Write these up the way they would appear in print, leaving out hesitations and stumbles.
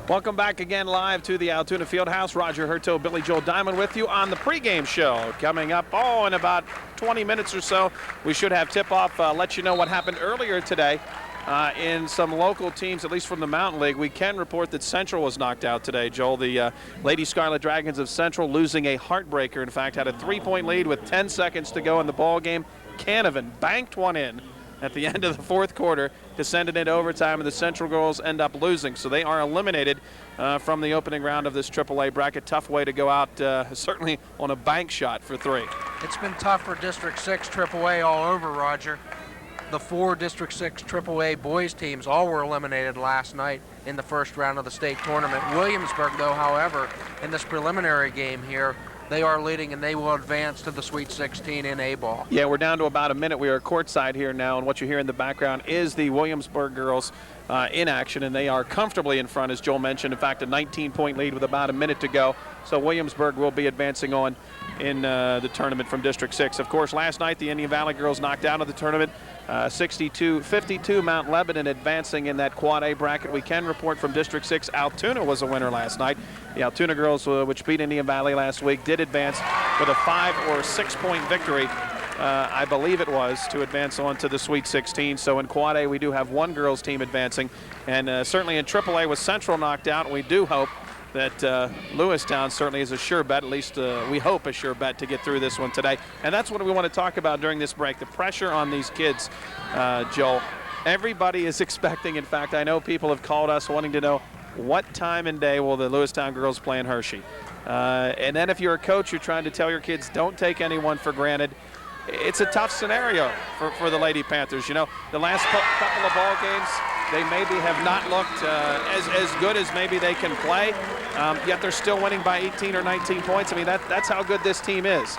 Welcome back again live to the Altoona Fieldhouse. Roger Hurto, Billy Joel Diamond with you on the pregame show. Coming up, in about 20 minutes or so, we should have tip-off. Let you know what happened earlier today in some local teams, at least from the Mountain League. We can report that Central was knocked out today, Joel. The Lady Scarlet Dragons of Central losing a heartbreaker. In fact, had a 3-point lead with 10 seconds to go in the ball game. Canavan banked one in at the end of the fourth quarter to send it into overtime, and the Central girls end up losing. So they are eliminated from the opening round of this AAA bracket. Tough way to go out, certainly on a bank shot for 3. It's been tough for District 6 AAA all over, Roger. The 4 District 6 AAA boys teams all were eliminated last night in the first round of the state tournament. Williamsburg, though, however, in this preliminary game here, they are leading, and they will advance to the Sweet 16 in A-ball. Yeah, we're down to about a minute. We are courtside here now, and what you hear in the background is the Williamsburg girls in action, and they are comfortably in front, as Joel mentioned. In fact, a 19-point lead with about a minute to go. So Williamsburg will be advancing on in the tournament from District 6. Of course, last night the Indian Valley girls knocked out of the tournament 62-52. Mount Lebanon advancing in that Quad A bracket. We can report from District 6, Altoona was a winner last night. The Altoona girls, which beat Indian Valley last week, did advance with a 5 or 6 point victory, I believe it was, to advance on to the Sweet 16. So in Quad A, we do have one girls team advancing. And certainly in AAA with Central knocked out, we do hope that Lewistown certainly is a sure bet, at least we hope a sure bet to get through this one today. And that's what we want to talk about during this break, the pressure on these kids, Joel. Everybody is expecting, in fact, I know people have called us wanting to know what time and day will the Lewistown girls play in Hershey. And then if you're a coach, you're trying to tell your kids don't take anyone for granted. It's a tough scenario for the Lady Panthers. You know, the last couple of ball games, they maybe have not looked as good as maybe they can play, yet they're still winning by 18 or 19 points. I mean, that's how good this team is.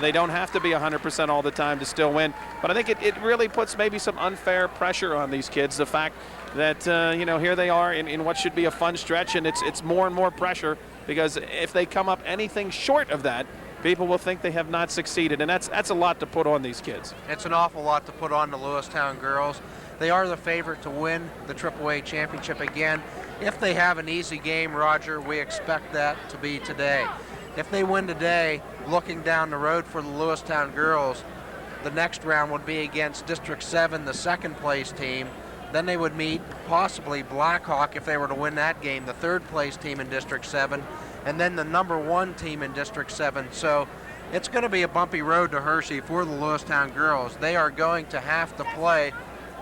They don't have to be 100% all the time to still win. But I think it really puts maybe some unfair pressure on these kids, the fact that, you know, here they are in what should be a fun stretch, and it's more and more pressure, because if they come up anything short of that, people will think they have not succeeded, and that's a lot to put on these kids. It's an awful lot to put on the Lewistown girls. They are the favorite to win the AAA championship again. If they have an easy game, Roger, we expect that to be today. If they win today, looking down the road for the Lewistown girls, the next round would be against District 7, the second place team. Then they would meet possibly Blackhawk if they were to win that game, the third place team in District 7, and then the number 1 team in District 7. So it's going to be a bumpy road to Hershey for the Lewistown girls. They are going to have to play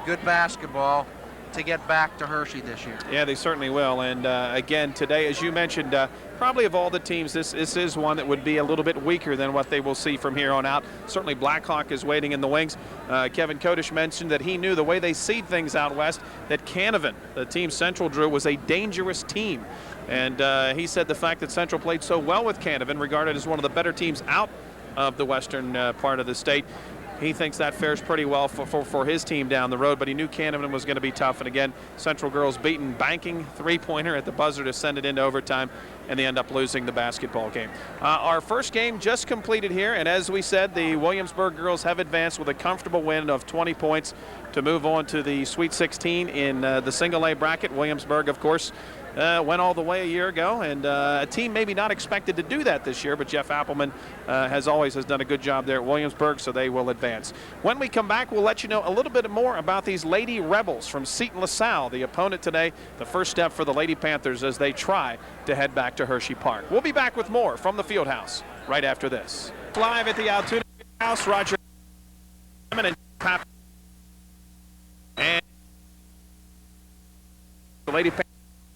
good basketball to get back to Hershey this year. Yeah, they certainly will. And again, today, as you mentioned, probably of all the teams, this is one that would be a little bit weaker than what they will see from here on out. Certainly Blackhawk is waiting in the wings. Kevin Kodish mentioned that he knew the way they seed things out west, that Canavan, the team Central drew, was a dangerous team. And he said the fact that Central played so well with Canavan, regarded as one of the better teams out of the western part of the state, he thinks that fares pretty well for his team down the road, but he knew Canavan was going to be tough. And again, Central girls beaten, banking three-pointer at the buzzer to send it into overtime, and they end up losing the basketball game. Our first game just completed here, and as we said, the Williamsburg girls have advanced with a comfortable win of 20 points to move on to the Sweet 16 in the single A bracket. Williamsburg, of course, went all the way a year ago, and a team maybe not expected to do that this year, but Jeff Appelman has done a good job there at Williamsburg, so they will advance. When we come back, we'll let you know a little bit more about these Lady Rebels from Seton-LaSalle, the opponent today, the first step for the Lady Panthers as they try to head back to Hershey Park. We'll be back with more from the Fieldhouse right after this. Live at the Altoona Fieldhouse, Roger and the Lady Panthers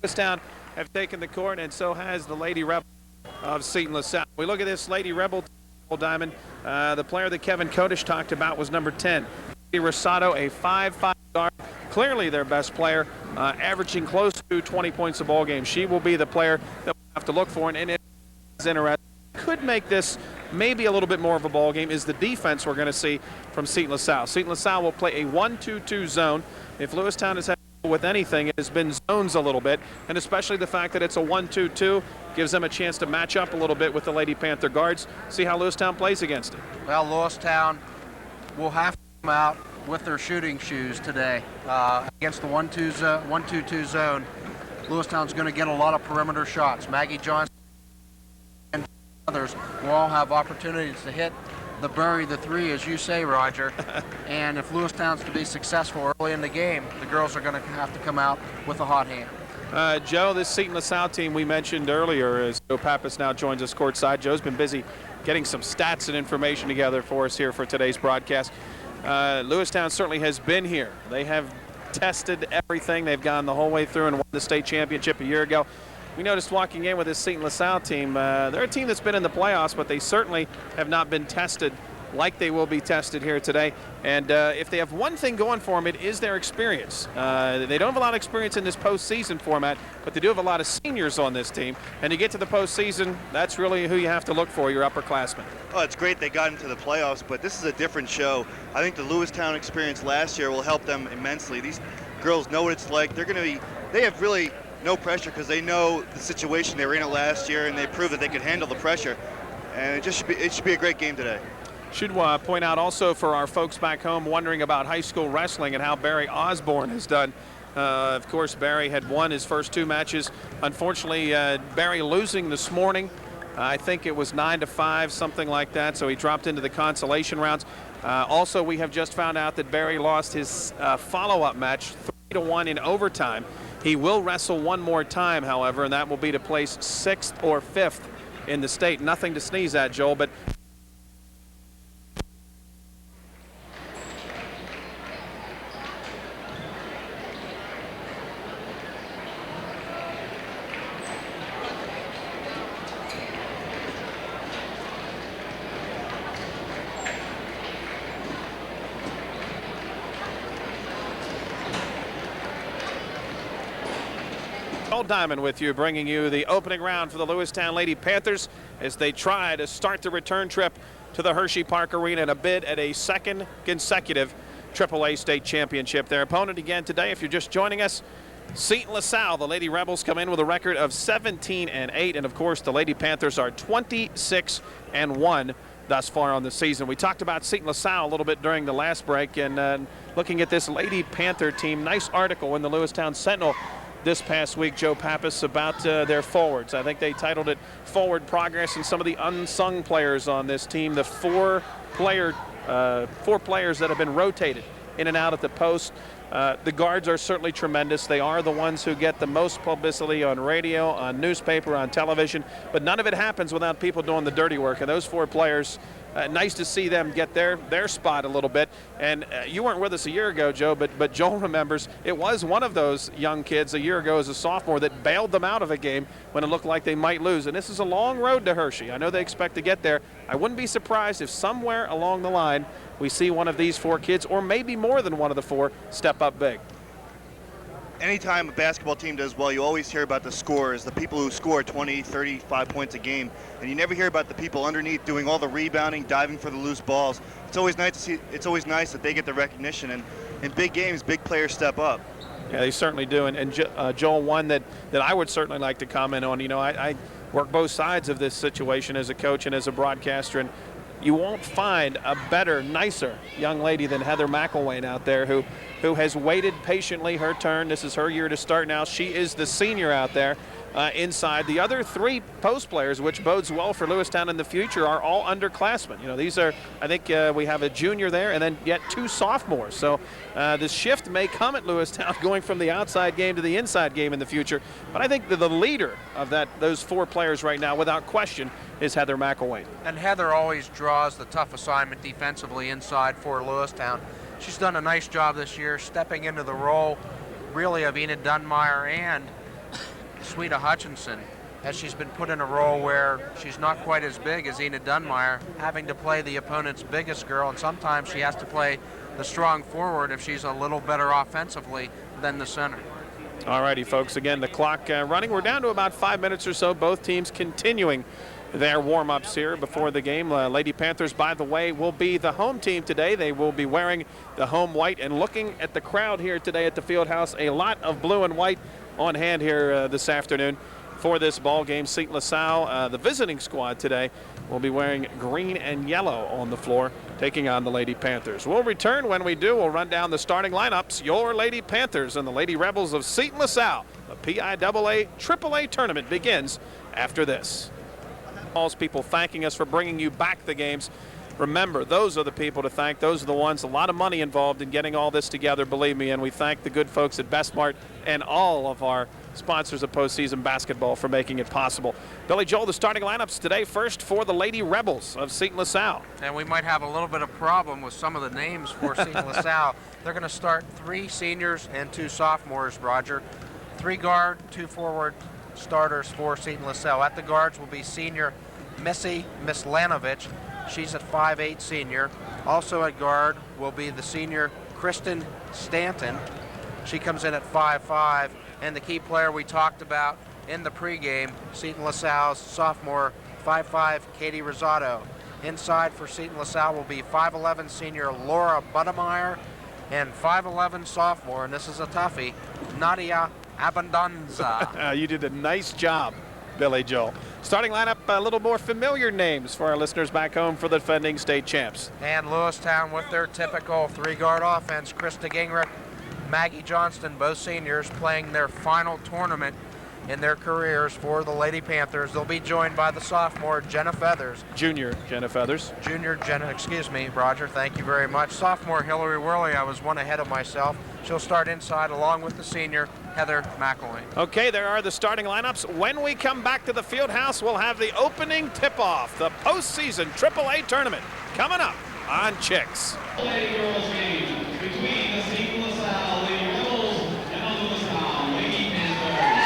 Lewistown have taken the court, and so has the Lady Rebel of Seton-LaSalle. We look at this Lady Rebel Diamond. The player that Kevin Kodish talked about was number 10, Rosado, a 5'5" guard, clearly their best player, averaging close to 20 points a ball game. She will be the player that we'll have to look for, and it's interesting. Could make this maybe a little bit more of a ball game is the defense we're going to see from Seton-LaSalle. Seton-LaSalle will play a 1-2-2 zone. If Lewistown has had with anything, it has been zones a little bit, and especially the fact that it's a 1-2-2 gives them a chance to match up a little bit with the Lady Panther guards, see how Lewistown plays against it. Well, Lewistown will have to come out with their shooting shoes today against the 1-2-2 zone. Lewistown's going to get a lot of perimeter shots. Maggie Johnson and others will all have opportunities to hit bury the three, as you say, Roger. And if Lewistown's to be successful early in the game, the girls are going to have to come out with a hot hand. Joe, this Seton-LaSalle team we mentioned earlier, as Joe Pappas now joins us courtside. Joe's been busy getting some stats and information together for us here for today's broadcast. Lewistown certainly has been here. They have tested everything. They've gone the whole way through and won the state championship a year ago. We noticed walking in with this Seton-LaSalle team, they're a team that's been in the playoffs, but they certainly have not been tested like they will be tested here today. And if they have one thing going for them, it is their experience. They don't have a lot of experience in this postseason format, but they do have a lot of seniors on this team. And you get to the postseason, that's really who you have to look for, your upperclassmen. Oh, it's great they got into the playoffs, but this is a different show. I think the Lewistown experience last year will help them immensely. These girls know what it's like. They have really no pressure because they know the situation they were in it last year, and they proved that they could handle the pressure. And it should be a great game today. Should point out also for our folks back home wondering about high school wrestling and how Barry Osborne has done. Of course, Barry had won his first two matches. Unfortunately, Barry losing this morning. I think it was 9-5, something like that, so he dropped into the consolation rounds. Also, we have just found out that Barry lost his follow-up match 3-1 in overtime. He will wrestle one more time, however, and that will be to place 6th or 5th in the state. Nothing to sneeze at, Joel, but Diamond with you, bringing you the opening round for the Lewistown Lady Panthers as they try to start the return trip to the Hershey Park Arena in a bid at a second consecutive AAA state championship. Their opponent again today, if you're just joining us, Seton-LaSalle. The Lady Rebels come in with a record of 17-8, and of course the Lady Panthers are 26-1 thus far on the season. We talked about Seton-LaSalle a little bit during the last break, and looking at this Lady Panther team, nice article in the Lewistown Sentinel this past week, Joe Pappas, about their forwards. I think they titled it Forward Progress and some of the unsung players on this team, the four players that have been rotated in and out at the post. The guards are certainly tremendous. They are the ones who get the most publicity on radio, on newspaper, on television, but none of it happens without people doing the dirty work. And those four players, nice to see them get their spot a little bit. And you weren't with us a year ago, Joe, but Joel remembers it was one of those young kids a year ago as a sophomore that bailed them out of a game when it looked like they might lose. And this is a long road to Hershey. I know they expect to get there. I wouldn't be surprised if somewhere along the line we see one of these four kids, or maybe more than one of the four, step up big. Anytime a basketball team does well, you always hear about the scorers, the people who score 20, 35 points a game, and you never hear about the people underneath doing all the rebounding, diving for the loose balls. It's always nice to see. It's always nice that they get the recognition, and in big games, big players step up. Yeah, they certainly do. And Joel, one that I would certainly like to comment on. You know, I work both sides of this situation as a coach and as a broadcaster, and you won't find a better, nicer young lady than Heather McElwain out there who has waited patiently her turn. This is her year to start now. She is the senior out there inside. The other three post players, which bodes well for Lewistown in the future, are all underclassmen. You know, these are, I think we have a junior there and then yet two sophomores. So the shift may come at Lewistown going from the outside game to the inside game in the future. But I think the leader of those four players right now, without question, is Heather McElwain. And Heather always draws the tough assignment defensively inside for Lewistown. She's done a nice job this year stepping into the role really of Enid Dunmeyer and Sweeta Hutchinson, as she's been put in a role where she's not quite as big as Enid Dunmeyer, having to play the opponent's biggest girl, and sometimes she has to play the strong forward if she's a little better offensively than the center. All righty, folks. Again, the clock running. We're down to about 5 minutes or so. Both teams continuing their warm-ups here before the game. Lady Panthers, by the way, will be the home team today. They will be wearing the home white, and looking at the crowd here today at the field house, a lot of blue and white on hand here this afternoon. for this ball game. Seton-LaSalle, the visiting squad today, will be wearing green and yellow on the floor, taking on the Lady Panthers. We'll return. When we do, we'll run down the starting lineups. Your Lady Panthers and the Lady Rebels of Seton-LaSalle. The PIAA AAA tournament begins after this. All people thanking us for bringing you back the games. Remember, those are the people to thank. Those are the ones, a lot of money involved in getting all this together, believe me, and we thank the good folks at BestMart and all of our sponsors of postseason basketball for making it possible. Billy Joel, the starting lineups today, first for the Lady Rebels of Seton-LaSalle. And we might have a little bit of problem with some of the names for Seton-LaSalle. They're going to start 3 seniors and 2 sophomores, Roger. 3 guard, 2 forward starters for Seton-LaSalle. At the guards will be senior Missy Mislanovich. She's at 5'8" senior. Also at guard will be the senior Kristen Stanton. She comes in at 5'5". And the key player we talked about in the pregame, Seton-LaSalle's sophomore 5'5" Katie Rosado. Inside for Seton-LaSalle will be 5'11" senior Laura Budemeyer and 5'11" sophomore, and this is a toughie, Nadia Abundanza. You did a nice job, Billy Joel. Starting lineup, a little more familiar names for our listeners back home for the defending state champs. And Lewistown with their typical 3-guard offense, Krista Gingrich, Maggie Johnston, both seniors playing their final tournament in their careers for the Lady Panthers. They'll be joined by the sophomore Jenna Feathers. Junior Jenna Feathers. Junior Jenna, excuse me, Roger, thank you very much. Sophomore Hillary Worley, I was one ahead of myself. She'll start inside along with the senior Heather McElwain. Okay, there are the starting lineups. When we come back to the field house, we'll have the opening tip-off, the postseason AAA tournament coming up on Chicks. AAA girls game between the Seton-LaSalle Lady Rebels and the Lewistown Lady Panthers.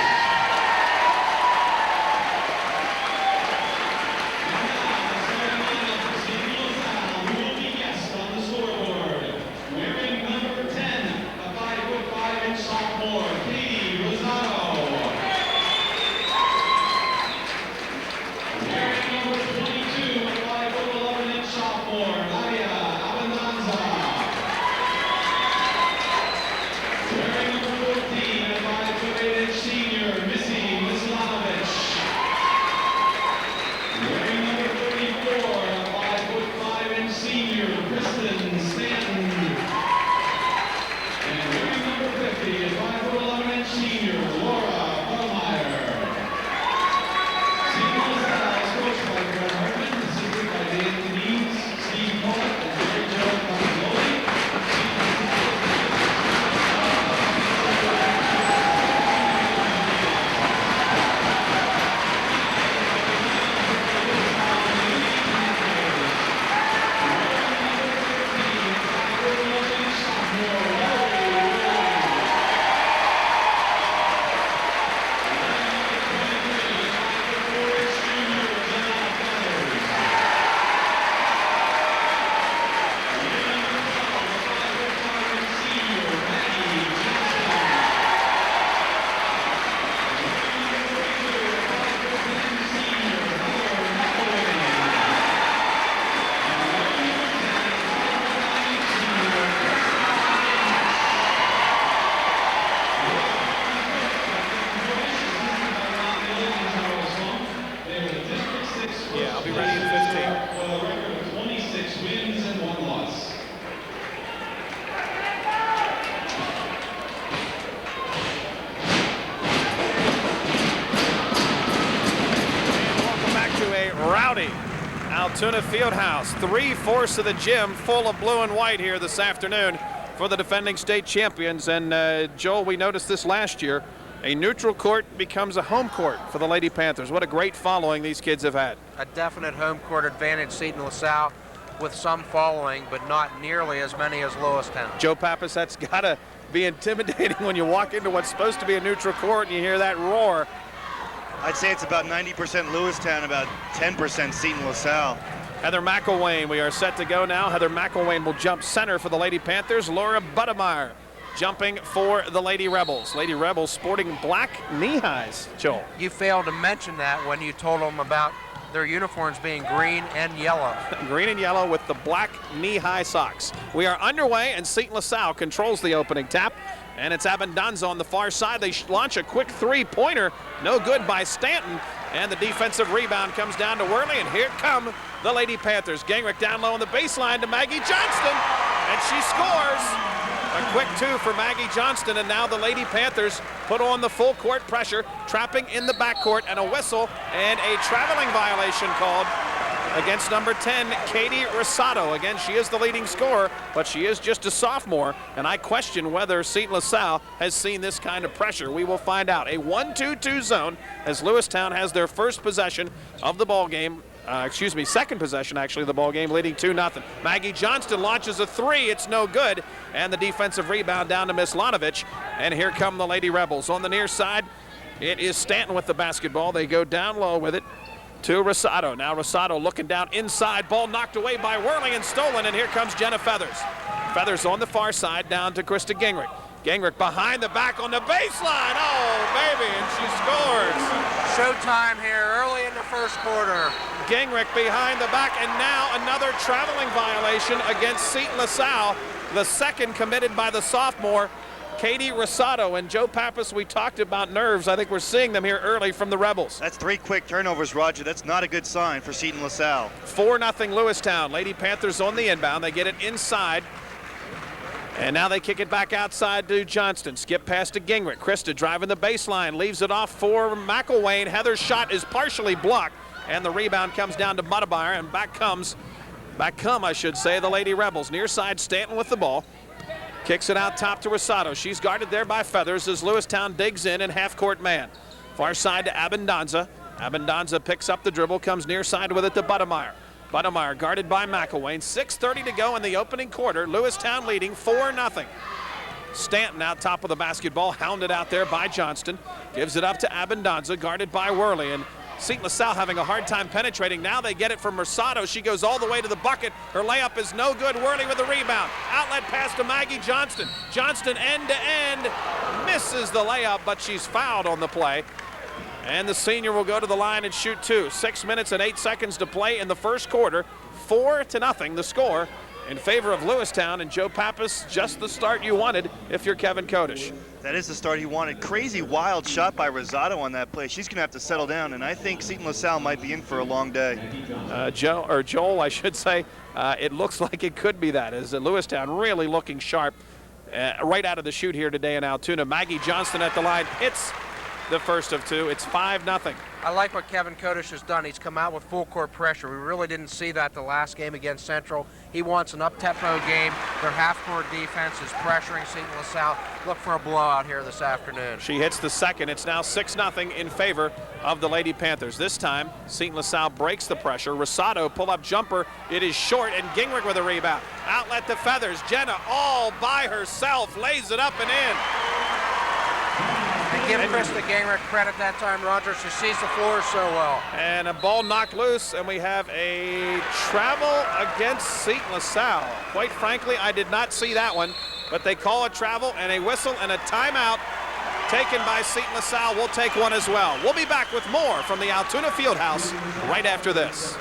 Altoona Fieldhouse, 3/4 of the gym full of blue and white here this afternoon for the defending state champions. And Joel, we noticed this last year. A neutral court becomes a home court for the Lady Panthers. What a great following these kids have had. A definite home court advantage, Seton-LaSalle, with some following, but not nearly as many as Lewistown. Joe Pappas, that's got to be intimidating when you walk into what's supposed to be a neutral court and you hear that roar. I'd say it's about 90% Lewistown, about 10% Seton-LaSalle. Heather McElwain, we are set to go now. Heather McElwain will jump center for the Lady Panthers. Laura Budemeyer jumping for the Lady Rebels. Lady Rebels sporting black knee highs, Joel. You failed to mention that when you told them about their uniforms being green and yellow. Green and yellow with the black knee-high socks. We are underway, and Seton-LaSalle controls the opening tap. And it's Abundanza on the far side. They launch a quick three-pointer. No good by Stanton. And the defensive rebound comes down to Worley. And here come the Lady Panthers. Gingrich down low on the baseline to Maggie Johnston. And she scores. A quick two for Maggie Johnston. And now the Lady Panthers put on the full court pressure, trapping in the backcourt, and a whistle and a traveling violation called against number 10, Katie Rosado. Again, she is the leading scorer, but she is just a sophomore, and I question whether Seton-LaSalle has seen this kind of pressure. We will find out. A 1-2-2 zone as Lewistown has their first possession of the ball game. Second possession, actually, of the ball game, leading 2-0. Maggie Johnston launches a three. It's no good, and the defensive rebound down to Mislanovich. And here come the Lady Rebels. On the near side, it is Stanton with the basketball. They go down low with it to Rosado. Now Rosado looking down inside. Ball knocked away by Worley and stolen, and here comes Jenna Feathers. Feathers on the far side down to Krista Gingrich. Gingrich behind the back on the baseline. Oh, baby, and she scores. Showtime here early in the first quarter. Gingrich behind the back, and now another traveling violation against Seton-LaSalle, the second committed by the sophomore, Katie Rosado. And Joe Pappas, we talked about nerves. I think we're seeing them here early from the Rebels. That's 3 quick turnovers, Roger. That's not a good sign for Seton-LaSalle. 4-0 Lewistown. Lady Panthers on the inbound. They get it inside. And now they kick it back outside to Johnston. Skip pass to Gingrich. Krista driving the baseline. Leaves it off for McElwain. Heather's shot is partially blocked. And the rebound comes down to Muttameyer. And back come, the Lady Rebels. Near side, Stanton with the ball. Kicks it out top to Rosado. She's guarded there by Feathers as Lewistown digs in half-court man. Far side to Abundanza. Abundanza picks up the dribble, comes near side with it to Muttameyer. Muttameyer guarded by McElwain. 6:30 to go in the opening quarter. Lewistown leading 4-0. Stanton out top of the basketball, hounded out there by Johnston. Gives it up to Abundanza, guarded by Worley. And Seton-LaSalle having a hard time penetrating. Now they get it from Rosado. She goes all the way to the bucket. Her layup is no good. Worley with the rebound. Outlet pass to Maggie Johnston. Johnston end to end. Misses the layup, but she's fouled on the play. And the senior will go to the line and shoot two. 6 minutes and 8 seconds to play in the first quarter. 4-0 the score in favor of Lewistown. And Joe Pappas, just the start you wanted if you're Kevin Kodish. That is the start he wanted. Crazy wild shot by Rosado on that play. She's going to have to settle down, and I think Seton-LaSalle might be in for a long day. Joel, I should say, it looks like it could be that, as Lewistown really looking sharp right out of the chute here today in Altoona. Maggie Johnston at the line hits the first of two. It's 5-0. I like what Kevin Kodish has done. He's come out with full court pressure. We really didn't see that the last game against Central. He wants an up-tempo game. Their half-court defense is pressuring Seton-LaSalle. Look for a blowout here this afternoon. She hits the second. It's now 6-0 in favor of the Lady Panthers. This time, Seton-LaSalle breaks the pressure. Rosado pull-up jumper. It is short, and Gingrich with a rebound. Outlet to Feathers. Jenna all by herself lays it up and in. And give Krista Gingrich credit that time, Roger. She sees the floor so well. And a ball knocked loose, and we have a travel against Seton-LaSalle. Quite frankly, I did not see that one, but they call a travel and a whistle and a timeout taken by Seton-LaSalle. We'll take one as well. We'll be back with more from the Altoona Fieldhouse right after this.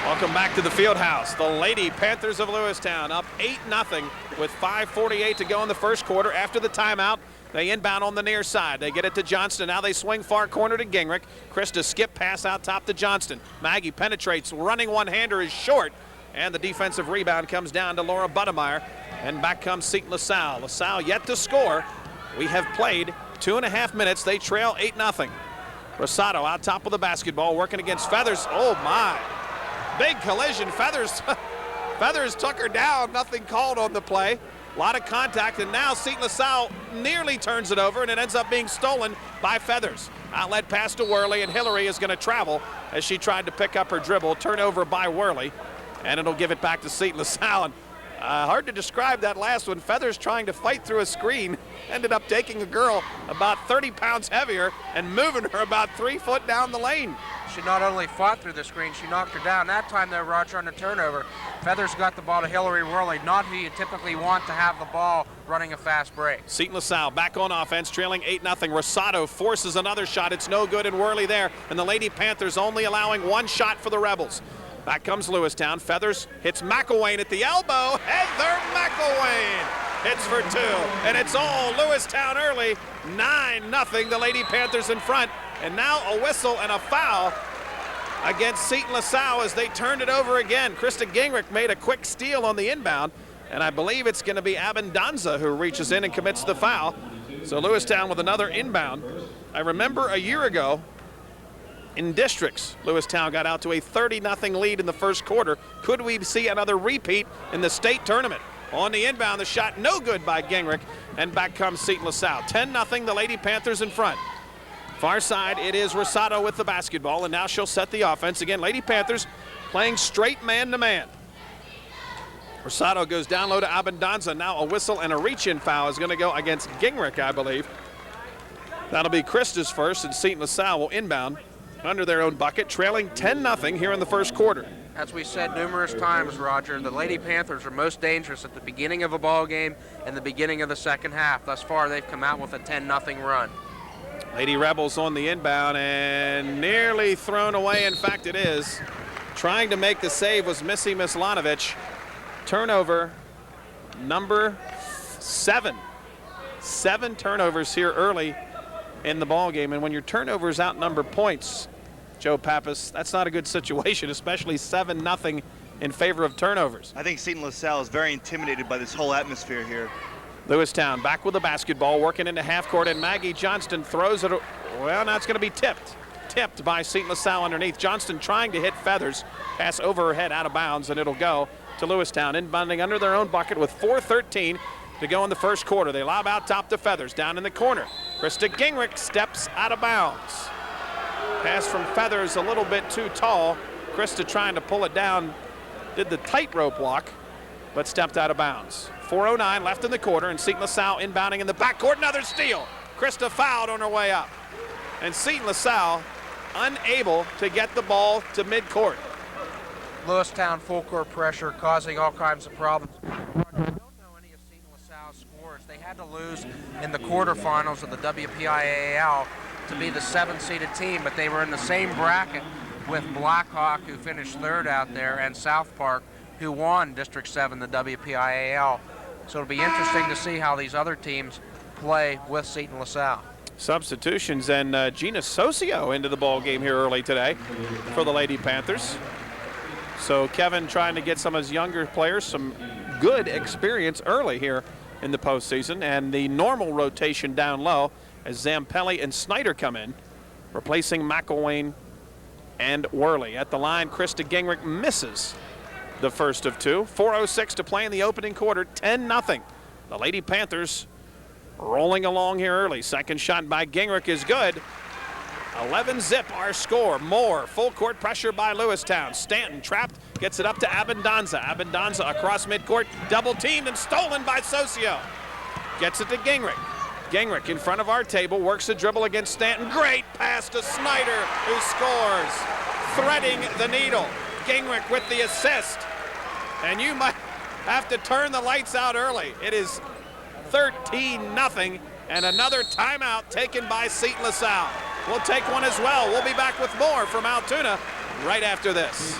Welcome back to the Fieldhouse. The Lady Panthers of Lewistown up 8-0 with 5:48 to go in the first quarter. After the timeout, they inbound on the near side. They get it to Johnston. Now they swing far corner to Gingrich. Krista skip pass out top to Johnston. Maggie penetrates. Running one-hander is short. And the defensive rebound comes down to Laura Muttameyer. And back comes Seton-LaSalle. LaSalle yet to score. We have played 2.5 minutes. They trail 8-0. Rosado out top of the basketball, working against Feathers. Oh, my. Big collision. Feathers took her down. Nothing called on the play. A lot of contact, and now Seton-LaSalle nearly turns it over, and it ends up being stolen by Feathers. Outlet pass to Worley, and Hillary is going to travel as she tried to pick up her dribble. Turnover by Worley. and it'll give it back to Seton-LaSalle. And, hard to describe that last one. Feathers trying to fight through a screen, ended up taking a girl about 30 pounds heavier and moving her about 3 foot down the lane. She not only fought through the screen, she knocked her down. That time, though, Roger, on the turnover, Feathers got the ball to Hillary Worley, not who you typically want to have the ball running a fast break. Seton-LaSalle back on offense, trailing 8-0. Rosado forces another shot. It's no good, and Worley there. And the Lady Panthers only allowing 1 shot for the Rebels. Back comes Lewistown. Feathers hits McElwain at the elbow. Heather McElwain hits for 2. And it's all Lewistown early. 9-0, the Lady Panthers in front. And now a whistle and a foul against Seton-LaSalle as they turned it over again. Krista Gingrich made a quick steal on the inbound, and I believe it's going to be Abundanza who reaches in and commits the foul. So Lewistown with another inbound. I remember a year ago in districts, Lewistown got out to a 30-0 lead in the first quarter. Could we see another repeat in the state tournament? On the inbound, the shot no good by Gingrich, and back comes Seton-LaSalle. 10-0, the Lady Panthers in front. Far side, it is Rosado with the basketball, and now she'll set the offense. Again, Lady Panthers playing straight man-to-man. Rosado goes down low to Abundanza. Now a whistle and a reach-in foul is going to go against Gingrich, I believe. That'll be Krista's first, and Seton-LaSalle will inbound under their own bucket, trailing 10-0 here in the first quarter. As we said numerous times, Roger, the Lady Panthers are most dangerous at the beginning of a ball game and the beginning of the second half. Thus far, they've come out with a 10-0 run. Lady Rebels on the inbound and nearly thrown away. In fact, it is. Trying to make the save was Missy Mislanovich. Turnover number 7. 7 turnovers here early in the ball game, and when your turnovers outnumber points, Joe Pappas, that's not a good situation, especially 7-0 in favor of turnovers. I think Seton-LaSalle is very intimidated by this whole atmosphere here. Lewistown back with the basketball, working into half court, and Maggie Johnston throws it. Well, now it's going to be tipped. Tipped by Seton-LaSalle underneath. Johnston trying to hit Feathers. Pass over her head out of bounds, and it'll go to Lewistown. Inbounding under their own bucket with 4:13 to go in the first quarter. They lob out top to Feathers. Down in the corner. Krista Gingrich steps out of bounds. Pass from Feathers a little bit too tall. Krista trying to pull it down. Did the tightrope walk, but stepped out of bounds. 4:09 left in the quarter, and Seton-LaSalle inbounding in the backcourt. Another steal. Krista fouled on her way up. And Seton-LaSalle unable to get the ball to midcourt. Lewistown full court pressure causing all kinds of problems. Roger, I don't know any of Seton-LaSalle's scores. They had to lose in the quarterfinals of the WPIAL to be the 7th-seeded team, but they were in the same bracket with Blackhawk, who finished 3rd out there, and South Park, who won District 7, the WPIAL. So it'll be interesting to see how these other teams play with Seton-LaSalle. Substitutions, and Gina Socio into the ball game here early today for the Lady Panthers. So Kevin trying to get some of his younger players some good experience early here in the postseason, and the normal rotation down low as Zampelli and Snyder come in, replacing McElwain and Worley. At the line, Krista Gingrich misses the first of 2. 4:06 to play in the opening quarter, 10-0. The Lady Panthers rolling along here early. Second shot by Gingrich is good. 11-zip our score. More full court pressure by Lewistown. Stanton trapped, gets it up to Abundanza. Abundanza across midcourt, double teamed and stolen by Socio. Gets it to Gingrich. Gingrich in front of our table, works the dribble against Stanton. Great pass to Snyder, who scores. Threading the needle. Gingrich with the assist. And you might have to turn the lights out early. It is 13-0, and another timeout taken by Seton-LaSalle. We'll take one as well. We'll be back with more from Altoona right after this.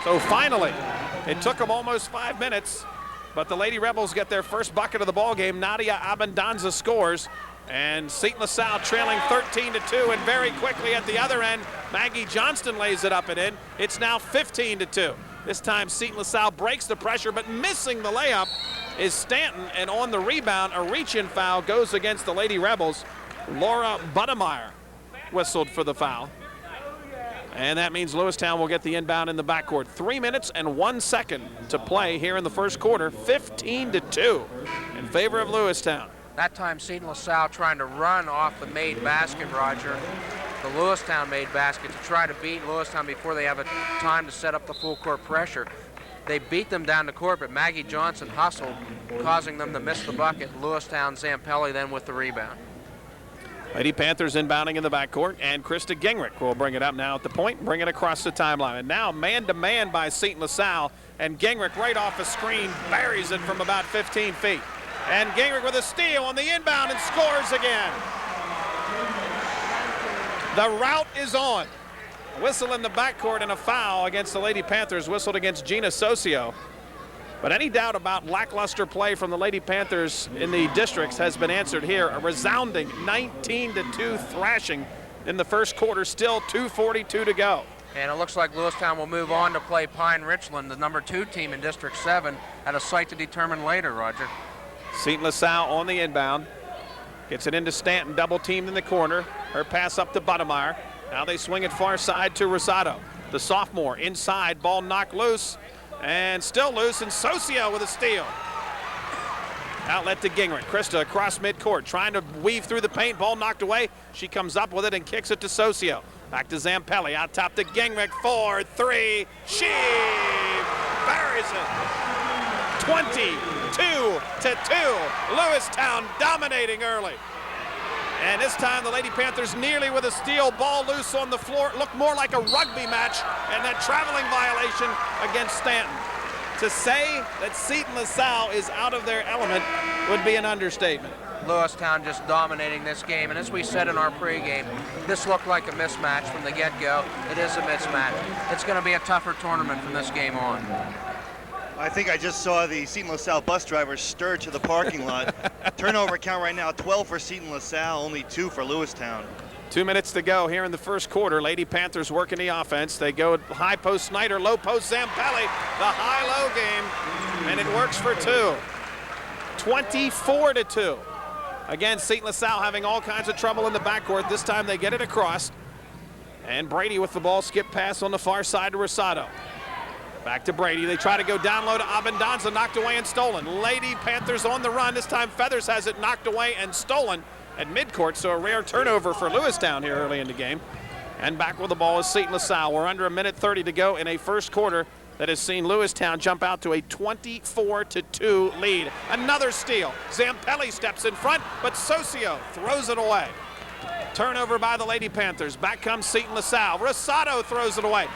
So finally, it took them almost 5 minutes, but the Lady Rebels get their first bucket of the ball game. Nadia Abendanza scores, and Seton-LaSalle trailing 13-2, and very quickly at the other end, Maggie Johnston lays it up and in. It's now 15-2. This time Seton-LaSalle breaks the pressure, but missing the layup is Stanton, and on the rebound, a reach-in foul goes against the Lady Rebels. Laura Budemeyer whistled for the foul. And that means Lewistown will get the inbound in the backcourt. 3 minutes and 1 second to play here in the first quarter. 15-2 in favor of Lewistown. That time Seton-LaSalle trying to run off the made basket, Roger. The Lewistown made basket to try to beat Lewistown before they have a time to set up the full court pressure. They beat them down the court, but Maggie Johnson hustled, causing them to miss the bucket. Lewistown Zampelli then with the rebound. Lady Panthers inbounding in the backcourt, and Krista Gingrich will bring it up now at the point, bring it across the timeline. And now man-to-man by Seton-LaSalle, and Gingrich right off a screen buries it from about 15 feet. And Gingrich with a steal on the inbound and scores again. The rout is on. A whistle in the backcourt and a foul against the Lady Panthers, whistled against Gina Socio. But any doubt about lackluster play from the Lady Panthers in the districts has been answered here. A resounding 19-2 thrashing in the first quarter, still 2:42 to go. And it looks like Lewistown will move on to play Pine Richland, the #2 team in District 7, at a site to determine later, Roger. Seton-LaSalle on the inbound. Gets it into Stanton, double teamed in the corner. Her pass up to Budemeyer. Now they swing it far side to Rosado. The sophomore inside, ball knocked loose. And still loose, and Socio with a steal. Outlet to Gingrich. Krista across midcourt, trying to weave through the paint. Ball knocked away. She comes up with it and kicks it to Socio. Back to Zampelli, out top to Gingrich. 4-3. She buries it. 22-2. Lewistown dominating early. And this time the Lady Panthers nearly with a steal, ball loose on the floor. It looked more like a rugby match, and that traveling violation against Stanton. To say that Seton-LaSalle is out of their element would be an understatement. Lewistown just dominating this game, and as we said in our pregame, this looked like a mismatch from the get-go. It is a mismatch. It's going to be a tougher tournament from this game on. I think I just saw the Seton-LaSalle bus driver stir to the parking lot. Turnover count right now, 12 for Seton-LaSalle, only 2 for Lewistown. 2 minutes to go here in the first quarter. Lady Panthers working the offense. They go high post Snyder, low post Zampelli. The high-low game, and it works for 2. 24-2. Again, Seton-LaSalle having all kinds of trouble in the backcourt. This time they get it across. And Brady with the ball, skip pass on the far side to Rosado. Back to Brady. They try to go down low to Abendanza, knocked away and stolen. Lady Panthers on the run. This time Feathers has it knocked away and stolen at midcourt, so a rare turnover for Lewistown here early in the game. And back with the ball is Seton-LaSalle. We're under 1:30 to go in a first quarter that has seen Lewistown jump out to a 24-2 lead. Another steal. Zampelli steps in front, but Socio throws it away. Turnover by the Lady Panthers. Back comes Seton-LaSalle. Rosado throws it away.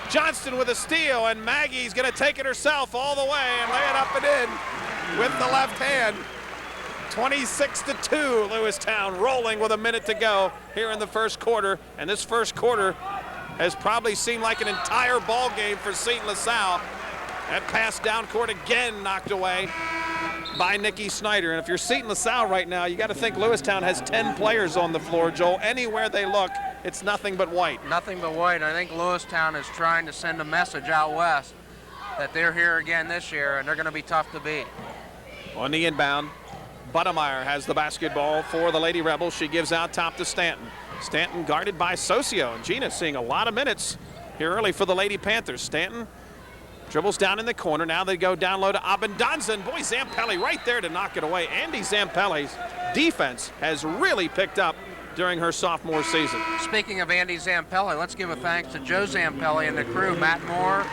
Johnston with a steal, and Maggie's going to take it herself all the way and lay it up and in with the left hand. 26-2, Lewistown rolling with a minute to go here in the first quarter. And this first quarter has probably seemed like an entire ball game for Seton-LaSalle. That pass down court again knocked away by Nikki Snyder. And if you're Seton-LaSalle right now, you got to think Lewistown has 10 players on the floor, Joel. Anywhere they look, it's nothing but white. Nothing but white. I think Lewistown is trying to send a message out west that they're here again this year, and they're going to be tough to beat. On the inbound, Budemeyer has the basketball for the Lady Rebels. She gives out top to Stanton. Stanton guarded by Socio, and Gina seeing a lot of minutes here early for the Lady Panthers. Stanton dribbles down in the corner. Now they go down low to Abendanza, and boy, Zampelli right there to knock it away. Andy Zampelli's defense has really picked up during her sophomore season. Speaking of Andy Zampelli, let's give a thanks to Joe Zampelli and the crew, Matt Moore,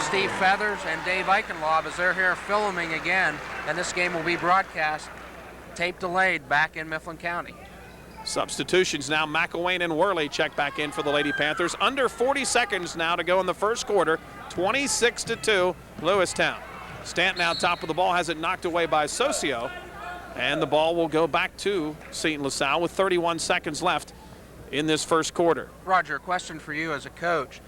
Steve Feathers, and Dave Eichenlob, as they're here filming again, and this game will be broadcast tape delayed back in Mifflin County. Substitutions now. McElwain and Worley check back in for the Lady Panthers. Under 40 seconds now to go in the first quarter. 26-2, Lewistown. Stanton out top of the ball, has it knocked away by Socio. And the ball will go back to Seton-LaSalle with 31 seconds left in this first quarter. Roger, a question for you as a coach.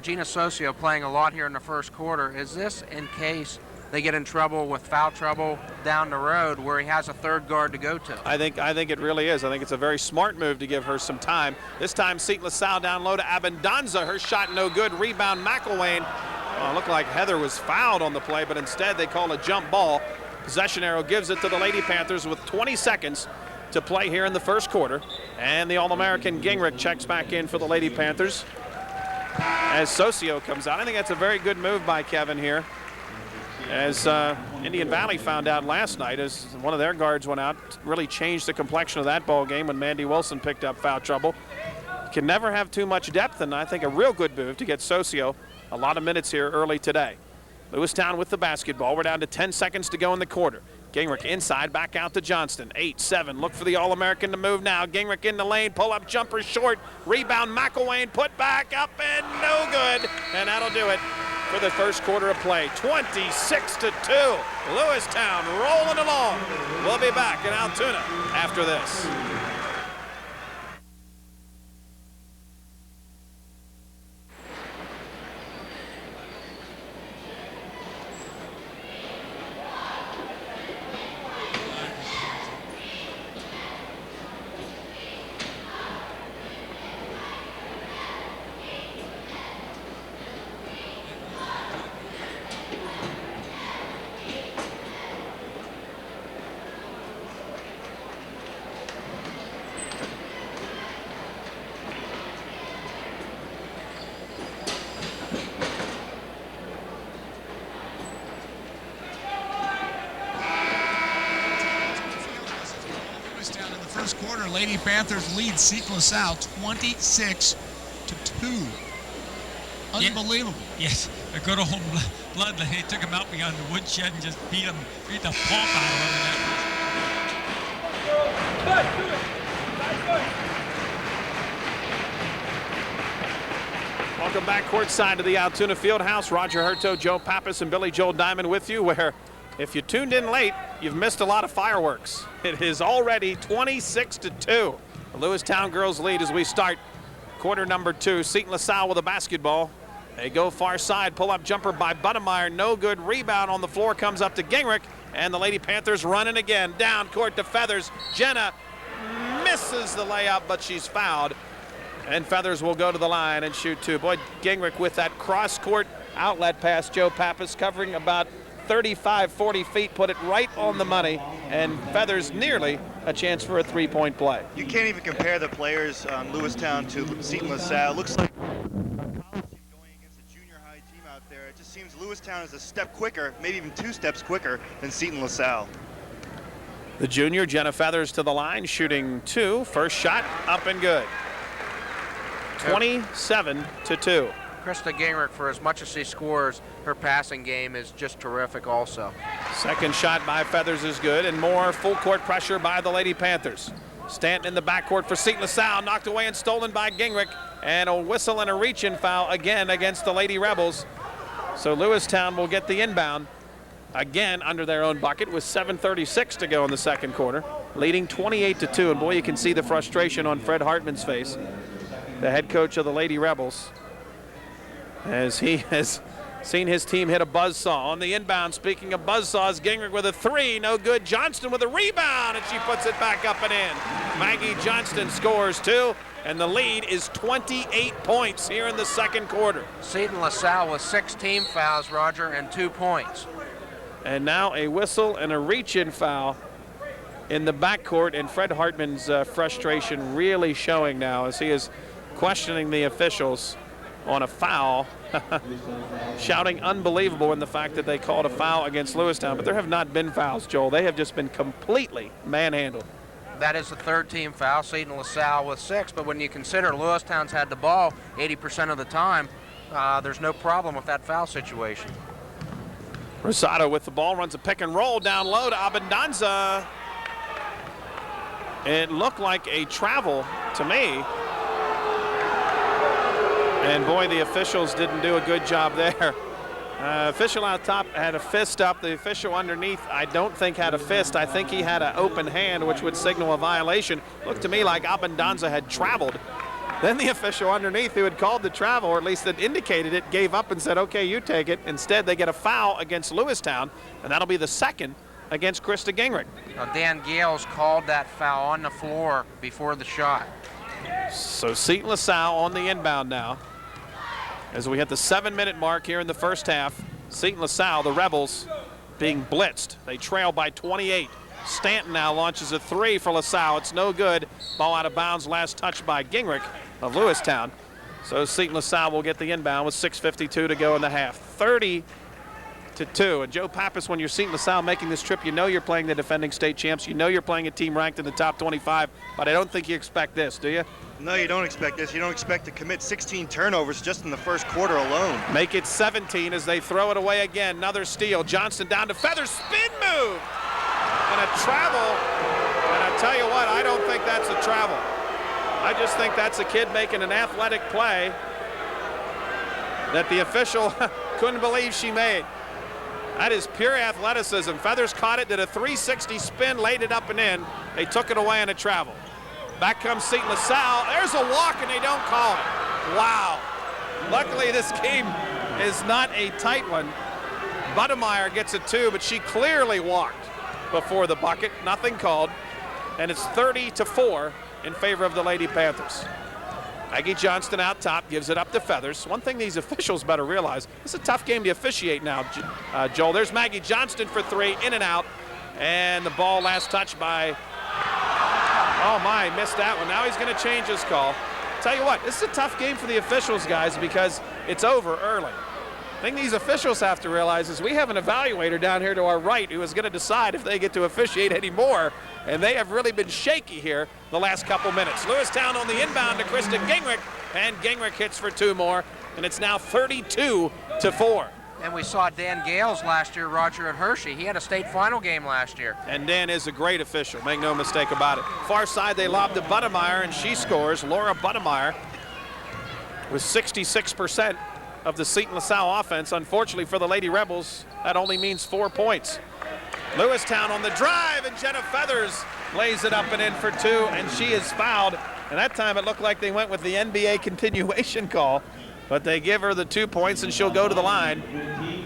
Gina Socio playing a lot here in the first quarter. Is this in case they get in trouble with foul trouble down the road where he has a third guard to go to? I think it really is. I think it's a very smart move to give her some time. This time Seton-LaSalle down low to Abundanza. Her shot no good. Rebound McElwain. It looked like Heather was fouled on the play, but instead they call a jump ball. Possession arrow gives it to the Lady Panthers with 20 seconds to play here in the first quarter. And the All-American Gingrich checks back in for the Lady Panthers as Socio comes out. I think that's a very good move by Kevin here. As Indian Valley found out last night, as one of their guards went out, really changed the complexion of that ball game when Mandy Wilson picked up foul trouble. Can never have too much depth, and I think a real good move to get Socio a lot of minutes here early today. Lewistown with the basketball. We're down to 10 seconds to go in the quarter. Gingrich inside, back out to Johnston. 8-7, look for the All-American to move now. Gingrich in the lane, pull-up jumper short. Rebound, McElwain, put back up and no good. And that'll do it for the first quarter of play. 26-2, Lewistown rolling along. We'll be back in Altoona after this. Quarter, Lady Panthers lead Seton-LaSalle 26-2. Unbelievable. Yes, a good old blood. They took him out beyond the woodshed and just beat the pulp out of him. Welcome back courtside to the Altoona Fieldhouse. Roger Hurto, Joe Pappas, and Billy Joel Diamond with you, where if you tuned in late, you've missed a lot of fireworks. It is already 26-2. The Lewistown girls lead as we start quarter number 2. Seton-LaSalle with a basketball. They go far side, pull-up jumper by Buttemeyer, no good. Rebound on the floor comes up to Gingrich, and the Lady Panthers running again. Down court to Feathers. Jenna misses the layup, but she's fouled. And Feathers will go to the line and shoot two. Boy, Gingrich with that cross-court outlet pass. Joe Pappas covering about 35-40 feet, put it right on the money, and Feathers nearly a chance for a three-point play. You can't even compare the players on Lewistown to Seton-LaSalle. Looks like a college team going against a junior high team out there. It just seems Lewistown is a step quicker, maybe even 2 steps quicker than Seton-LaSalle. The junior, Jenna Feathers, to the line, shooting 2. First shot up and good. 27-2. Krista Gingrich, for as much as she scores, her passing game is just terrific also. Second shot by Feathers is good, and more full court pressure by the Lady Panthers. Stanton in the backcourt for Seton-LaSalle, knocked away and stolen by Gingrich, and a whistle and a reach-in foul again against the Lady Rebels. So Lewistown will get the inbound again under their own bucket with 7:36 to go in the second quarter, leading 28-2, and boy, you can see the frustration on Fred Hartman's face, the head coach of the Lady Rebels, as he has seen his team hit a buzzsaw. On the inbound, speaking of buzzsaws, Gingrich with a 3, no good. Johnston with a rebound, and she puts it back up and in. Maggie Johnston scores 2, and the lead is 28 points here in the second quarter. Seton-LaSalle with 6 team fouls, Roger, and 2 points. And now a whistle and a reach-in foul in the backcourt, and Fred Hartman's frustration really showing now as he is questioning the officials on a foul, shouting unbelievable in the fact that they called a foul against Lewistown. But there have not been fouls, Joel. They have just been completely manhandled. That is the 3rd team foul, Seton-LaSalle with 6, but when you consider Lewistown's had the ball 80% of the time, there's no problem with that foul situation. Rosado with the ball, runs a pick and roll down low to Abundanza. It looked like a travel to me. And boy, the officials didn't do a good job there. Official out top had a fist up. The official underneath, I don't think had a fist. I think he had an open hand, which would signal a violation. Looked to me like Abundanza had traveled Then the official underneath who had called the travel, or at least that indicated it, gave up and said, okay, you take it. Instead, they get a foul against Lewistown, and that'll be the second against Krista Gingrich. Now, Dan Gales called that foul on the floor before the shot. So Seton-LaSalle on the inbound now. As we hit the 7-minute mark here in the first half, Seton-LaSalle, the Rebels, being blitzed. They trail by 28. Stanton now launches a three for LaSalle. It's no good. Ball out of bounds, last touch by Gingrich of Lewistown. So Seton-LaSalle will get the inbound with 6:52 to go in the half. 30-2. And Joe Pappas, when you're Seton-LaSalle making this trip, you know you're playing the defending state champs. You know you're playing a team ranked in the top 25, but I don't think you expect this, do you? No, you don't expect this. You don't expect to commit 16 turnovers just in the first quarter alone. Make it 17 as they throw it away again. Another steal. Johnston down to Feathers. Spin move. And a travel. And I tell you what, I don't think that's a travel. I just think that's a kid making an athletic play that the official couldn't believe she made. That is pure athleticism. Feathers caught it, did a 360 spin, laid it up and in. They took it away on a travel. Back comes Seton-LaSalle. There's a walk and they don't call it. Wow. Luckily this game is not a tight one. Budemeyer gets a 2, but she clearly walked before the bucket. Nothing called. And it's 30-4 in favor of the Lady Panthers. Maggie Johnston out top, gives it up to Feathers. One thing these officials better realize, it's a tough game to officiate now, Joel. There's Maggie Johnston for 3, in and out. And the ball last touch by, oh my, missed that one. Now he's gonna change his call. Tell you what, this is a tough game for the officials, guys, because it's over early. The thing these officials have to realize is we have an evaluator down here to our right who is going to decide if they get to officiate anymore, and they have really been shaky here the last couple minutes. Lewistown on the inbound to Krista Gingrich, and Gingrich hits for 2 more, and it's now 32-4. And we saw Dan Gales last year, Roger, at Hershey. He had a state final game last year. And Dan is a great official, make no mistake about it. Far side, they lob to Budemeyer, and she scores. Laura Budemeyer with 66% of the Seton-LaSalle offense. Unfortunately for the Lady Rebels, that only means 4 points. Lewistown on the drive, and Jenna Feathers lays it up and in for 2, and she is fouled. And that time it looked like they went with the NBA continuation call, but they give her the 2 points, and she'll go to the line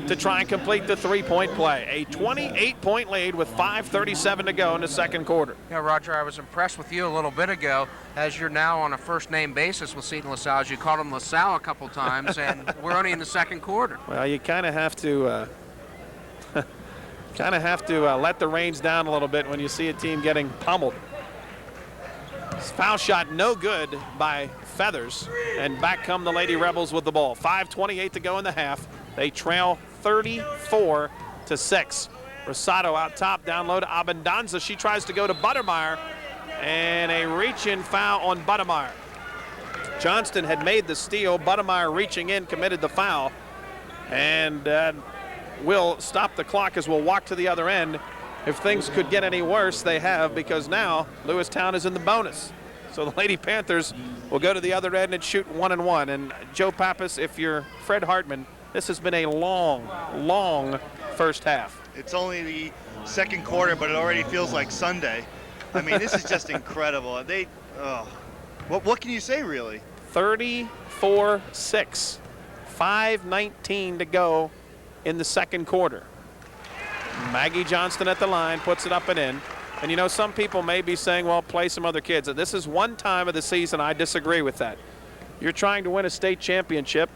to try and complete the 3-point play. A 28-point lead with 5:37 to go in the second quarter. Yeah, Roger, I was impressed with you a little bit ago, as you're now on a first-name basis with Seton-LaSalle, as you called them LaSalle a couple times, and we're only in the second quarter. Well, you kind of have to let the reins down a little bit when you see a team getting pummeled. This foul shot no good by Feathers, and back come the Lady Rebels with the ball. 5:28 to go in the half. They trail 34-6. Rosado out top, down low to Abundanza. She tries to go to Budemeyer, and a reach-in foul on Budemeyer. Johnston had made the steal. Budemeyer reaching in committed the foul, and will stop the clock as we'll walk to the other end. If things could get any worse, they have, because now Lewistown is in the bonus. So the Lady Panthers will go to the other end and shoot 1-1. And Joe Pappas, if you're Fred Hartman, this has been a long, long first half. It's only the second quarter, but it already feels like Sunday. I mean, this is just incredible. What can you say, really? 34-6. 5:19 to go in the second quarter. Maggie Johnston at the line, puts it up and in. And you know, some people may be saying, well, play some other kids. And this is one time of the season I disagree with that. You're trying to win a state championship,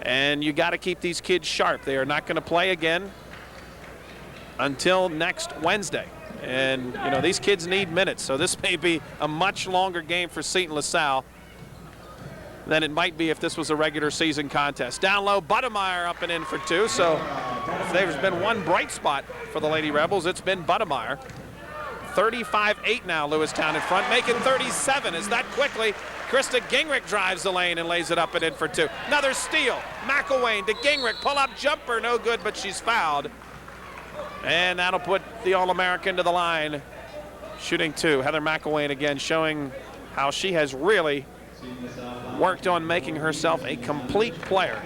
and you got to keep these kids sharp. They are not going to play again until next Wednesday. And, you know, these kids need minutes. So this may be a much longer game for Seton-LaSalle than it might be if this was a regular season contest. Down low, Budemeyer up and in for 2. So if there's been one bright spot for the Lady Rebels, it's been Budemeyer. 35-8 now, Lewistown in front, making 37 as that quickly. Krista Gingrich drives the lane and lays it up and in for 2. Another steal. McElwain to Gingrich, pull-up jumper, no good, but she's fouled. And that'll put the All-American to the line, shooting 2. Heather McElwain again showing how she has really worked on making herself a complete player.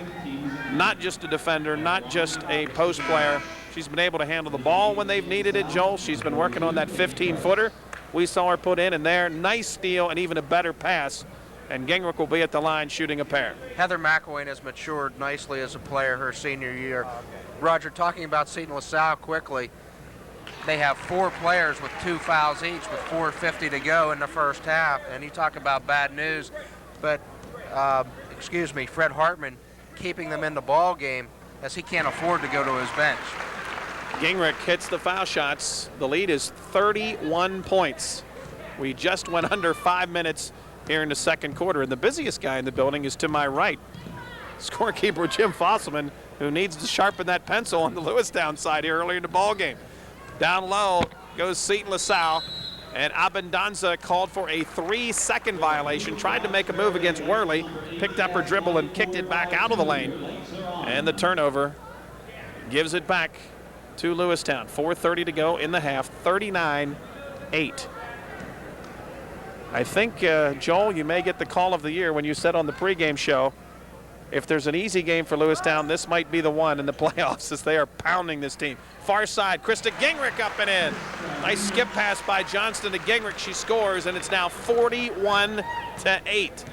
Not just a defender, not just a post player. She's been able to handle the ball when they've needed it, Joel. She's been working on that 15-footer. We saw her put in and there. Nice steal and even a better pass and Gingrich will be at the line shooting a pair. Heather McElwain has matured nicely as a player her senior year. Roger, talking about Seton-LaSalle quickly, they have 4 players with 2 fouls each with 4:50 to go in the first half. And you talk about bad news, but, Fred Hartman keeping them in the ball game as he can't afford to go to his bench. Gingrich hits the foul shots. The lead is 31 points. We just went under 5 minutes here in the second quarter, and the busiest guy in the building is to my right. Scorekeeper Jim Fosselman, who needs to sharpen that pencil on the Lewistown side here early in the ball game. Down low goes Seton-LaSalle, and Abendanza called for a 3-second violation, tried to make a move against Worley, picked up her dribble and kicked it back out of the lane, and the turnover gives it back to Lewistown. 4:30 to go in the half, 39-8. I think, Joel, you may get the call of the year when you said on the pregame show, if there's an easy game for Lewistown, this might be the one in the playoffs as they are pounding this team. Far side, Krista Gingrich up and in. Nice skip pass by Johnston to Gingrich. She scores, and it's now 41-8.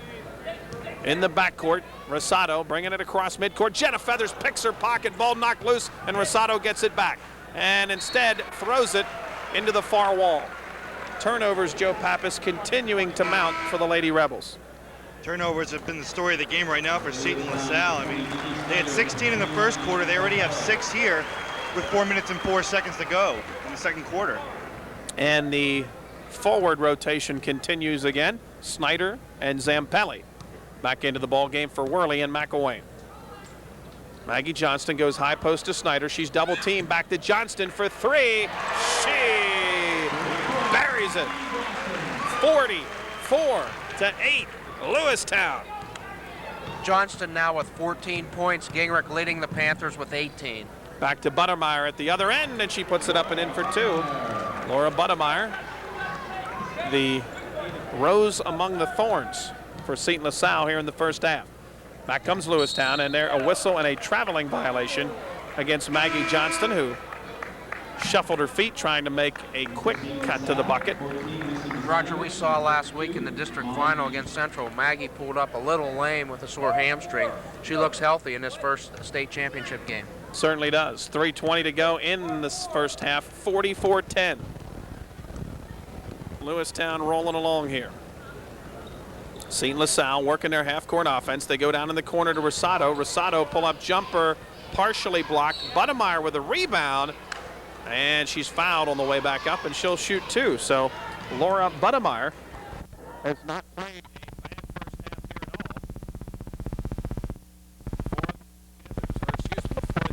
In the backcourt, Rosado bringing it across midcourt. Jenna Feathers picks her pocket, ball knocked loose, and Rosado gets it back. And instead throws it into the far wall. Turnovers, Joe Pappas, continuing to mount for the Lady Rebels. Turnovers have been the story of the game right now for Seton-LaSalle. I mean, they had 16 in the first quarter. They already have 6 here with 4 minutes and 4 seconds to go in the second quarter. And the forward rotation continues again. Snyder and Zampelli back into the ball game for Worley and McElwain. Maggie Johnston goes high post to Snyder. She's double teamed, back to Johnston for 3. She buries it. 44-8, Lewistown. Johnston now with 14 points. Gingrich leading the Panthers with 18. Back to Buttermeyer at the other end, and she puts it up and in for 2. Laura Buttermeyer, the rose among the thorns for Seton-LaSalle here in the first half. Back comes Lewistown, and there a whistle and a traveling violation against Maggie Johnston, who shuffled her feet trying to make a quick cut to the bucket. Roger, we saw last week in the district final against Central, Maggie pulled up a little lame with a sore hamstring. She looks healthy in this first state championship game. Certainly does. 3:20 to go in this first half, 44-10. Lewistown rolling along here. Seton-LaSalle working their half-court offense. They go down in the corner to Rosado. Rosado pull-up jumper, partially blocked. Buttermeyer with a rebound, and she's fouled on the way back up, and she'll shoot 2. So Laura Buttermeyer has not played a bad first half here at all for the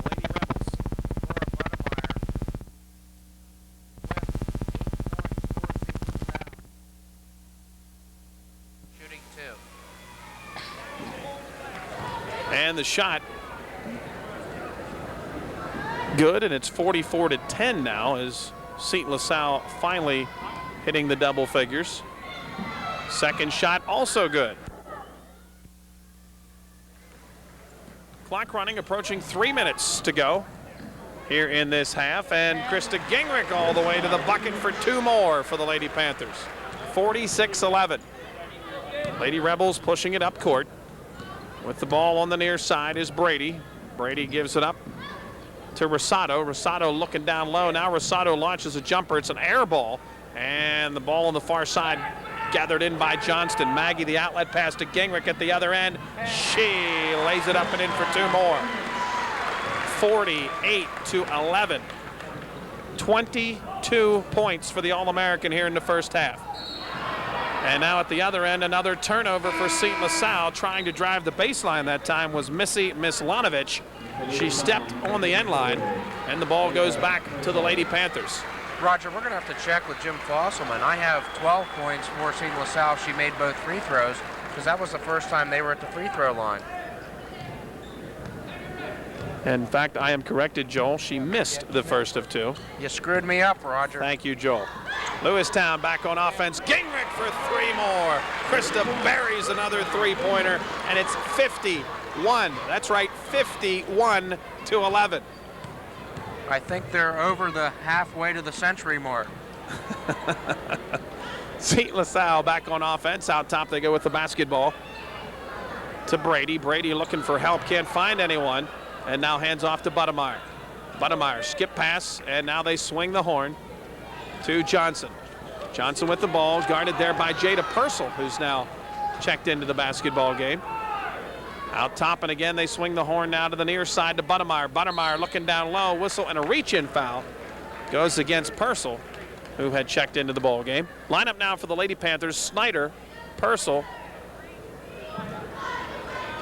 Lady Rebels. Laura Buttermeyer with 8 points for Seton-LaSalle. Shooting 2. And the shot good, and it's 44-10 now as Seton-LaSalle finally hitting the double figures. Second shot also good. Clock running, approaching 3 minutes to go here in this half, and Krista Gingrich all the way to the bucket for 2 more for the Lady Panthers. 46-11. Lady Rebels pushing it up court. With the ball on the near side is Brady. Brady gives it up to Rosado. Rosado looking down low. Now Rosado launches a jumper. It's an air ball, and the ball on the far side gathered in by Johnston. Maggie, the outlet pass to Gingrich at the other end. She lays it up and in for 2 more. 48-11. 22 points for the All-American here in the first half. And now at the other end, another turnover for Seton-LaSalle. Trying to drive the baseline that time was Missy Mislanovich. She stepped on the end line, and the ball goes back to the Lady Panthers. Roger, we're going to have to check with Jim Fosselman. I have 12 points for Seton-LaSalle. She made both free throws because that was the first time they were at the free throw line. In fact, I am corrected, Joel. She missed the first of 2. You screwed me up, Roger. Thank you, Joel. Lewistown back on offense. Gingrich for 3 more. Krista buries another 3-pointer, and it's 51. That's right, 51-11. I think they're over the halfway to the century mark. Seton-LaSalle back on offense. Out top they go with the basketball to Brady. Brady looking for help, can't find anyone, and now hands off to Budemeyer. Budemeyer skip pass, and now they swing the horn to Johnson. Johnson with the ball, guarded there by Jada Purcell, who's now checked into the basketball game. Out top, and again they swing the horn now to the near side to Budemeyer. Budemeyer looking down low, whistle and a reach-in foul goes against Purcell, who had checked into the ball game. Lineup now for the Lady Panthers: Snyder, Purcell,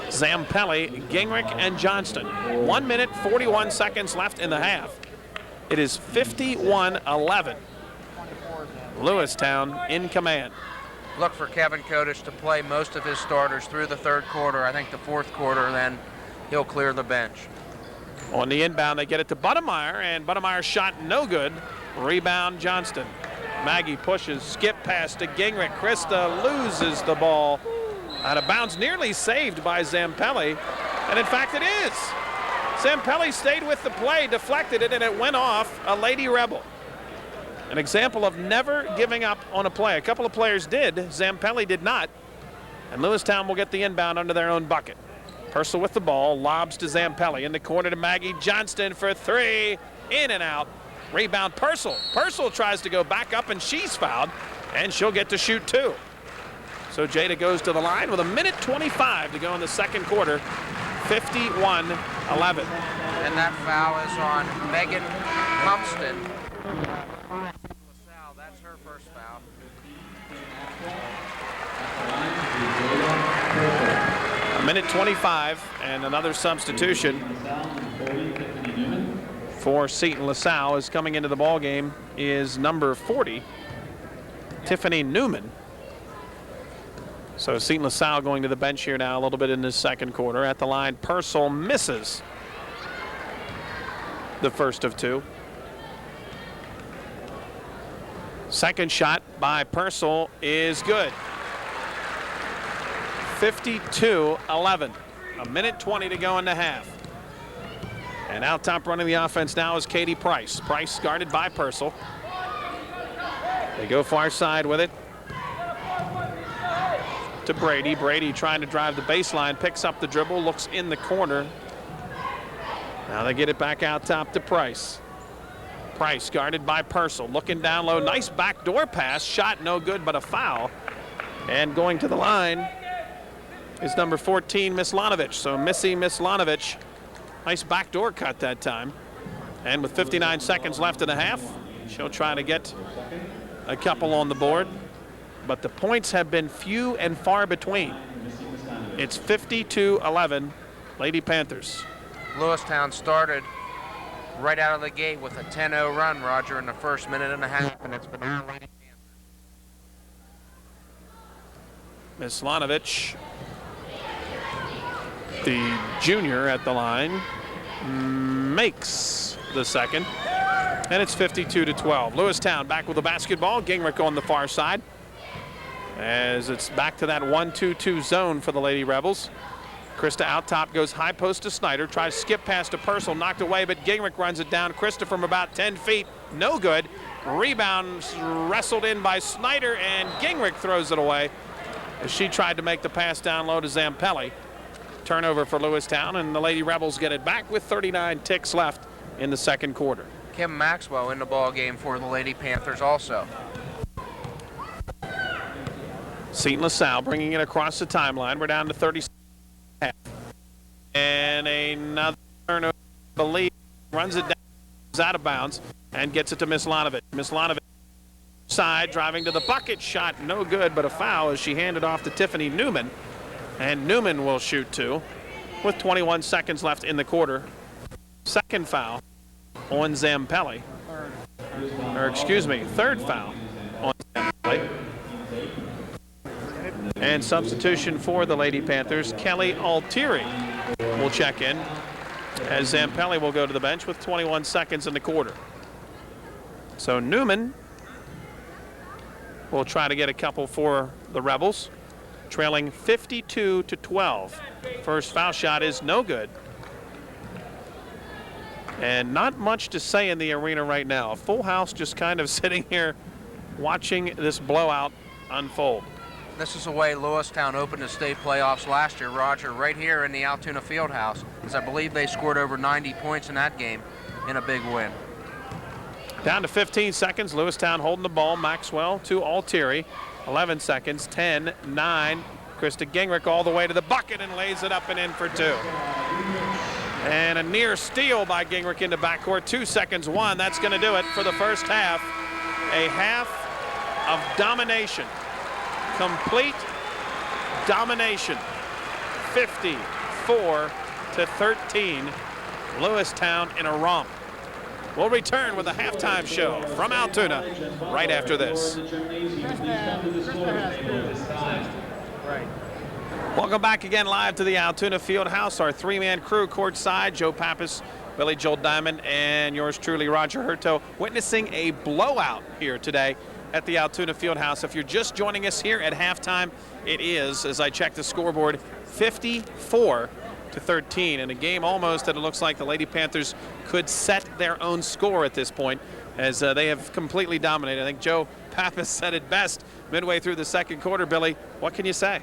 Zampelli, Gingrich, and Johnston. 1 minute, 41 seconds left in the half. It is 51-11. Lewistown in command. Look for Kevin Kodish to play most of his starters through the third quarter. I think the fourth quarter, then he'll clear the bench. On the inbound, they get it to Budemeyer, and Budemeyer's shot no good. Rebound, Johnston. Maggie pushes, skip pass to Gingrich. Krista loses the ball. Out of bounds, nearly saved by Zampelli, and in fact it is. Zampelli stayed with the play, deflected it, and it went off a Lady Rebel. An example of never giving up on a play. A couple of players did, Zampelli did not, and Lewistown will get the inbound under their own bucket. Purcell with the ball, lobs to Zampelli, in the corner to Maggie Johnston for three, in and out. Rebound, Purcell. Purcell tries to go back up, and she's fouled, and she'll get to shoot two. So Jada goes to the line with 1:25 to go in the second quarter, 51-11. And that foul is on Megan Humpston. That's her first foul. 1:25 and another substitution for Seton-LaSalle is coming into the ball game is number 40, Tiffany Newman. So Seton-LaSalle going to the bench here now a little bit in this second quarter. At the line, Purcell misses the first of two. Second shot by Purcell is good. 52-11. 1:20 to go in the half. And out top running the offense now is Katie Price. Price guarded by Purcell. They go far side with it to Brady. Brady trying to drive the baseline, picks up the dribble, looks in the corner. Now they get it back out top to Price. Price guarded by Purcell, looking down low. Nice backdoor pass, shot no good, but a foul. And going to the line is number 14, Mislanovich. So Missy Mislanovich, nice backdoor cut that time. And with 59 seconds left in the half, she'll try to get a couple on the board. But the points have been few and far between. It's 52-11, Lady Panthers. Lewistown started right out of the gate with a 10-0 run, Roger, in the first minute and a half, and it's been our Lady Panthers. Mislanovich, the junior at the line, makes the second, and it's 52-12. Lewistown back with the basketball. Gingrich on the far side, as it's back to that 1-2-2 zone for the Lady Rebels. Krista out top, goes high post to Snyder, tries to skip past to Purcell, knocked away, but Gingrich runs it down. Krista from about 10 feet, no good. Rebound wrestled in by Snyder, and Gingrich throws it away as she tried to make the pass down low to Zampelli. Turnover for Lewistown, and the Lady Rebels get it back with 39 ticks left in the second quarter. Kim Maxwell in the ball game for the Lady Panthers also. Seton-LaSalle bringing it across the timeline. We're down to 30 and another turnover. Believe runs it down, is out of bounds, and gets it to Mislanovich. Mislanovich side, driving to the bucket, shot no good, but a foul as she handed off to Tiffany Newman, and Newman will shoot two with 21 seconds left in the quarter. Second foul on Zampelli, or excuse me, third foul on Zampelli. And substitution for the Lady Panthers, Kelly Altieri will check in, as Zampelli will go to the bench with 21 seconds in the quarter. So Newman will try to get a couple for the Rebels, trailing 52-12. First foul shot is no good. And not much to say in the arena right now. A full house just kind of sitting here watching this blowout unfold. This is the way Lewistown opened the state playoffs last year, Roger, right here in the Altoona Fieldhouse, because I believe they scored over 90 points in that game in a big win. Down to 15 seconds. Lewistown holding the ball. Maxwell to Altieri. 11 seconds. 10, 9. Krista Gingrich all the way to the bucket and lays it up and in for 2. And a near steal by Gingrich into backcourt. 2 seconds, 1. That's going to do it for the first half. A half of domination. Complete domination. 54 to 13. Lewistown in a romp. We'll return with a halftime show from Altoona right after this. Welcome back again live to the Altoona Fieldhouse. Our three-man crew courtside, Joe Pappas, Billy Joel Diamond, and yours truly, Roger Hurto, witnessing a blowout here today at the Altoona Fieldhouse. If you're just joining us here at halftime, it is, as I check the scoreboard, 54 to 13, and a game almost that it looks like the Lady Panthers could set their own score at this point, as they have completely dominated. I think Joe Pappas said it best midway through the second quarter. Billy, what can you say?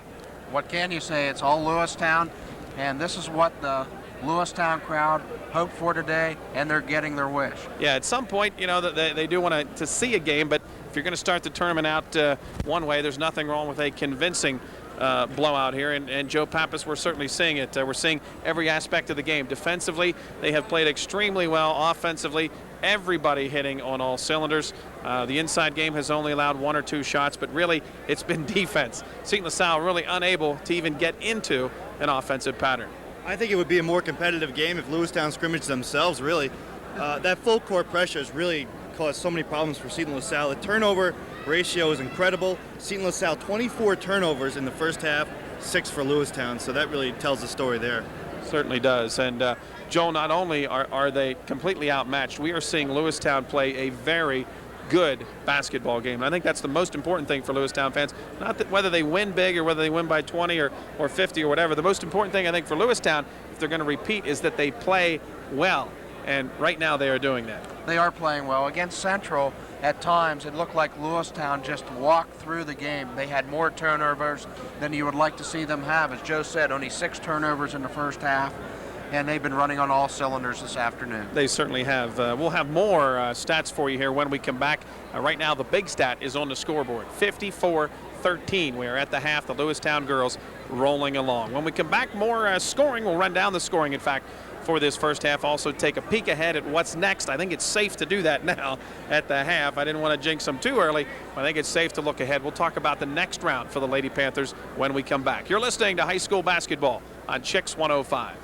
What can you say? It's all Lewistown, and this is what the Lewistown crowd hoped for today, and they're getting their wish. Yeah, at some point, you know, they do want to see a game, but if you're going to start the tournament out one way, there's nothing wrong with a convincing blowout here, and Joe Pappas, we're certainly seeing it. We're seeing every aspect of the game. Defensively, they have played extremely well. Offensively, everybody hitting on all cylinders. The inside game has only allowed 1 or 2 shots, but really it's been defense. Seton-LaSalle really unable to even get into an offensive pattern. I think it would be a more competitive game if Lewistown scrimmaged themselves, really. That full court pressure has really caused so many problems for Seton-LaSalle. The turnover ratio is incredible. Seton-LaSalle, 24 turnovers in the first half, 6 for Lewistown, so that really tells the story there. Certainly does. And Joel, not only are they completely outmatched, we are seeing Lewistown play a very good basketball game. And I think that's the most important thing for Lewistown fans. Not that whether they win big or whether they win by 20 or 50 or whatever. The most important thing I think for Lewistown, if they're going to repeat, is that they play well. And right now they are doing that. They are playing well. Against Central, at times, it looked like Lewistown just walked through the game. They had more turnovers than you would like to see them have. As Joe said, only 6 turnovers in the first half, and they've been running on all cylinders this afternoon. They certainly have. We'll have more stats for you here when we come back. Right now, the big stat is on the scoreboard, 54-13. We are at the half. The Lewistown girls rolling along. When we come back, more scoring. We'll run down the scoring, in fact, for this first half. Also take a peek ahead at what's next. I think it's safe to do that now at the half. I didn't want to jinx them too early, but I think it's safe to look ahead. We'll talk about the next round for the Lady Panthers when we come back. You're listening to High School Basketball on Chicks 105.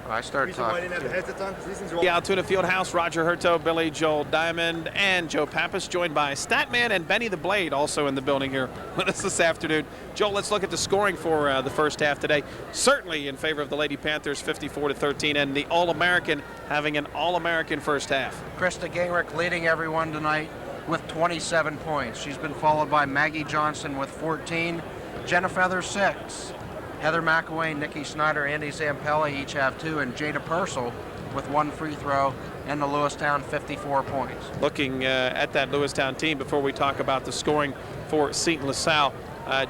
I started talking. The Altoona Fieldhouse, Roger Hurto, Billy Joel Diamond, and Joe Pappas, joined by Statman and Benny the Blade, also in the building here with us this afternoon. Joel, let's look at the scoring for the first half today. Certainly in favor of the Lady Panthers, 54-13, and the All-American having an All-American first half. Krista Gingrich leading everyone tonight with 27 points. She's been followed by Maggie Johnson with 14, Jenna Feather 6. Heather McAway, Nikki Snyder, Andy Zampelli each have 2, and Jada Purcell with 1 free throw, and the Lewistown 54 points. Looking at that Lewistown team before we talk about the scoring for Seton-LaSalle.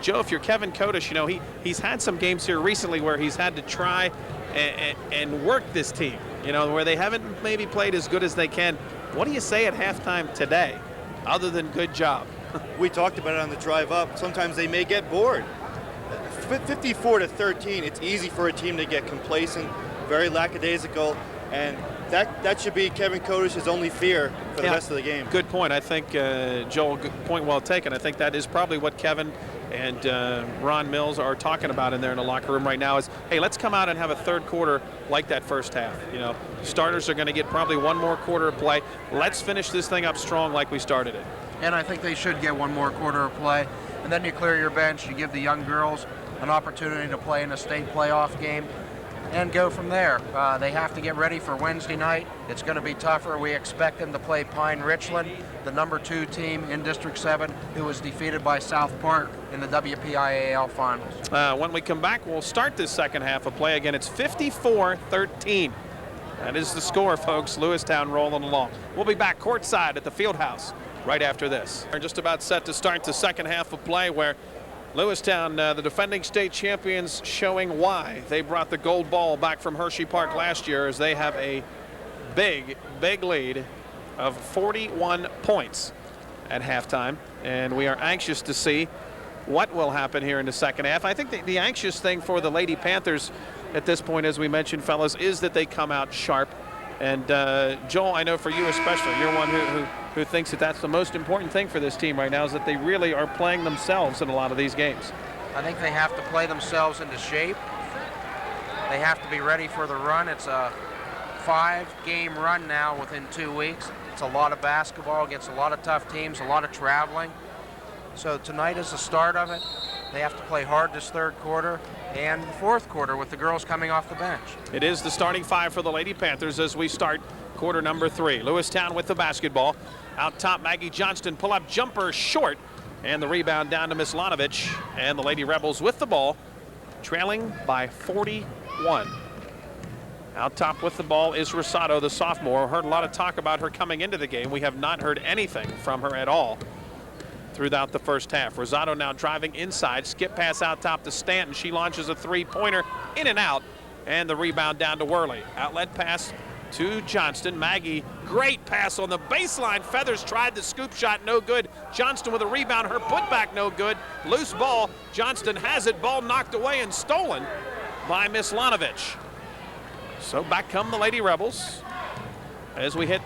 Joe, if you're Kevin Kodesh, you know, he's had some games here recently where he's had to try and work this team, you know, where they haven't maybe played as good as they can. What do you say at halftime today, other than good job? We talked about it on the drive up. Sometimes they may get bored. 54-13, it's easy for a team to get complacent, very lackadaisical, and that should be Kevin Kodesh's only fear for the rest of the game. Good point. I think, Joel, good point well taken. I think that is probably what Kevin and Ron Mills are talking about in there in the locker room right now is, hey, let's come out and have a third quarter like that first half. You know, starters are going to get probably 1 more quarter of play. Let's finish this thing up strong like we started it. And I think they should get 1 more quarter of play. And then you clear your bench, you give the young girls an opportunity to play in a state playoff game and go from there. They have to get ready for Wednesday night. It's going to be tougher. We expect them to play Pine Richland, the number 2 team in District 7, who was defeated by South Park in the WPIAL finals. When we come back, we'll start this second half of play. Again, it's 54-13. That is the score, folks. Lewistown rolling along. We'll be back courtside at the field house right after this. We're just about set to start the second half of play, where Lewistown, the defending state champions, showing why they brought the gold ball back from Hershey Park last year, as they have a big lead of 41 points at halftime. And we are anxious to see what will happen here in the second half. I think the anxious thing for the Lady Panthers at this point, as we mentioned, fellas, is that they come out sharp. And Joel, I know for you especially, you're one who thinks that that's the most important thing for this team right now, is that they really are playing themselves in a lot of these games. I think they have to play themselves into shape. They have to be ready for the run. It's a 5-game run now within 2 weeks. It's a lot of basketball against a lot of tough teams, a lot of traveling. So tonight is the start of it. They have to play hard this third quarter and the fourth quarter with the girls coming off the bench. It is the starting five for the Lady Panthers as we start quarter number 3. Lewistown with the basketball. Out top, Maggie Johnston, pull-up jumper short, and the rebound down to Miss Lanovich. And the Lady Rebels with the ball, trailing by 41. Out top with the ball is Rosado, the sophomore. Heard a lot of talk about her coming into the game. We have not heard anything from her at all throughout the first half. Rosado now driving inside, skip pass out top to Stanton. She launches a three-pointer, in and out, and the rebound down to Worley. Outlet pass to Johnston. Maggie, great pass on the baseline. Feathers tried the scoop shot, no good. Johnston with a rebound, her putback no good. Loose ball, Johnston has it, ball knocked away and stolen by Miss Lanovich. So back come the Lady Rebels as we hit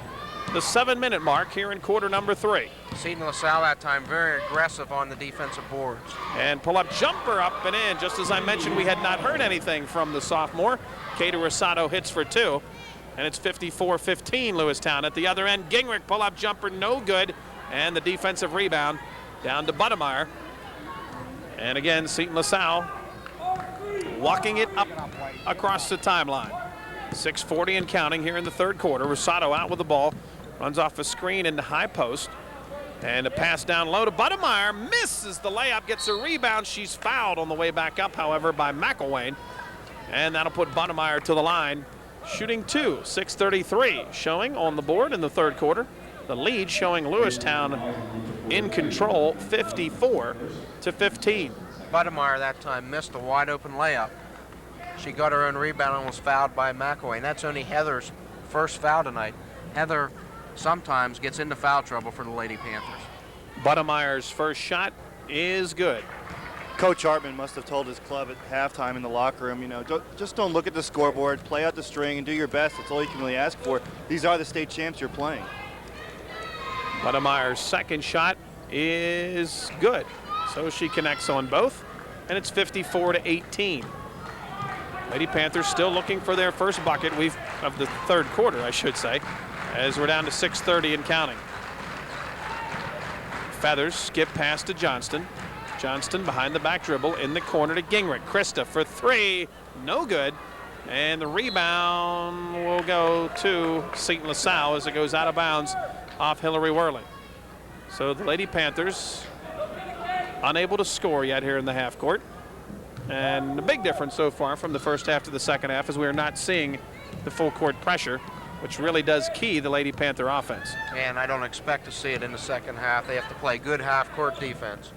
the 7-minute mark here in quarter number 3. Seton-LaSalle that time very aggressive on the defensive boards. And pull-up jumper up and in. Just as I mentioned, we had not heard anything from the sophomore. Katie Rosado hits for 2. And it's 54-15 Lewistown. At the other end, Gingrich pull-up jumper, no good. And the defensive rebound down to Budemeyer. And again, Seton-LaSalle walking it up across the timeline. 6:40 and counting here in the third quarter. Rosado out with the ball. Runs off a screen into high post. And a pass down low to Budemeyer. Misses the layup, gets a rebound. She's fouled on the way back up, however, by McElwain. And that'll put Budemeyer to the line. Shooting 2, 6:33 showing on the board in the third quarter. The lead showing Lewistown in control, 54-15. Budemeyer that time missed a wide open layup. She got her own rebound and was fouled by McElwain. That's only Heather's first foul tonight. Heather sometimes gets into foul trouble for the Lady Panthers. Budemeyer's first shot is good. Coach Hartman must have told his club at halftime in the locker room, you know, just don't look at the scoreboard, play out the string and do your best. That's all you can really ask for. These are the state champs you're playing. Budemeyer's second shot is good. So she connects on both, and it's 54-18. Lady Panthers still looking for their first bucket of the third quarter, I should say, as we're down to 6:30 and counting. Feathers skip pass to Johnston. Johnston behind the back dribble in the corner to Gingrich. Krista for 3, no good. And the rebound will go to Seton-LaSalle as it goes out of bounds off Hillary Worley. So the Lady Panthers unable to score yet here in the half court. And the big difference so far from the first half to the second half is we are not seeing the full court pressure, which really does key the Lady Panther offense. And I don't expect to see it in the second half. They have to play good half-court defense.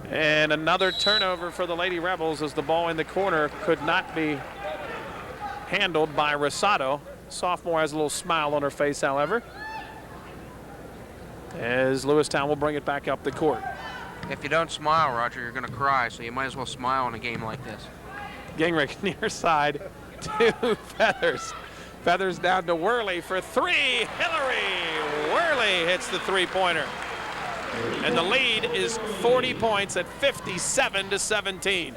And another turnover for the Lady Rebels as the ball in the corner could not be handled by Rosado. Sophomore has a little smile on her face, however, as Lewistown will bring it back up the court. If you don't smile, Roger, you're going to cry, so you might as well smile in a game like this. Gingrich near side to Feathers. Feathers down to Worley for 3. Hillary Worley hits the three-pointer. And the lead is 40 points at 57-17.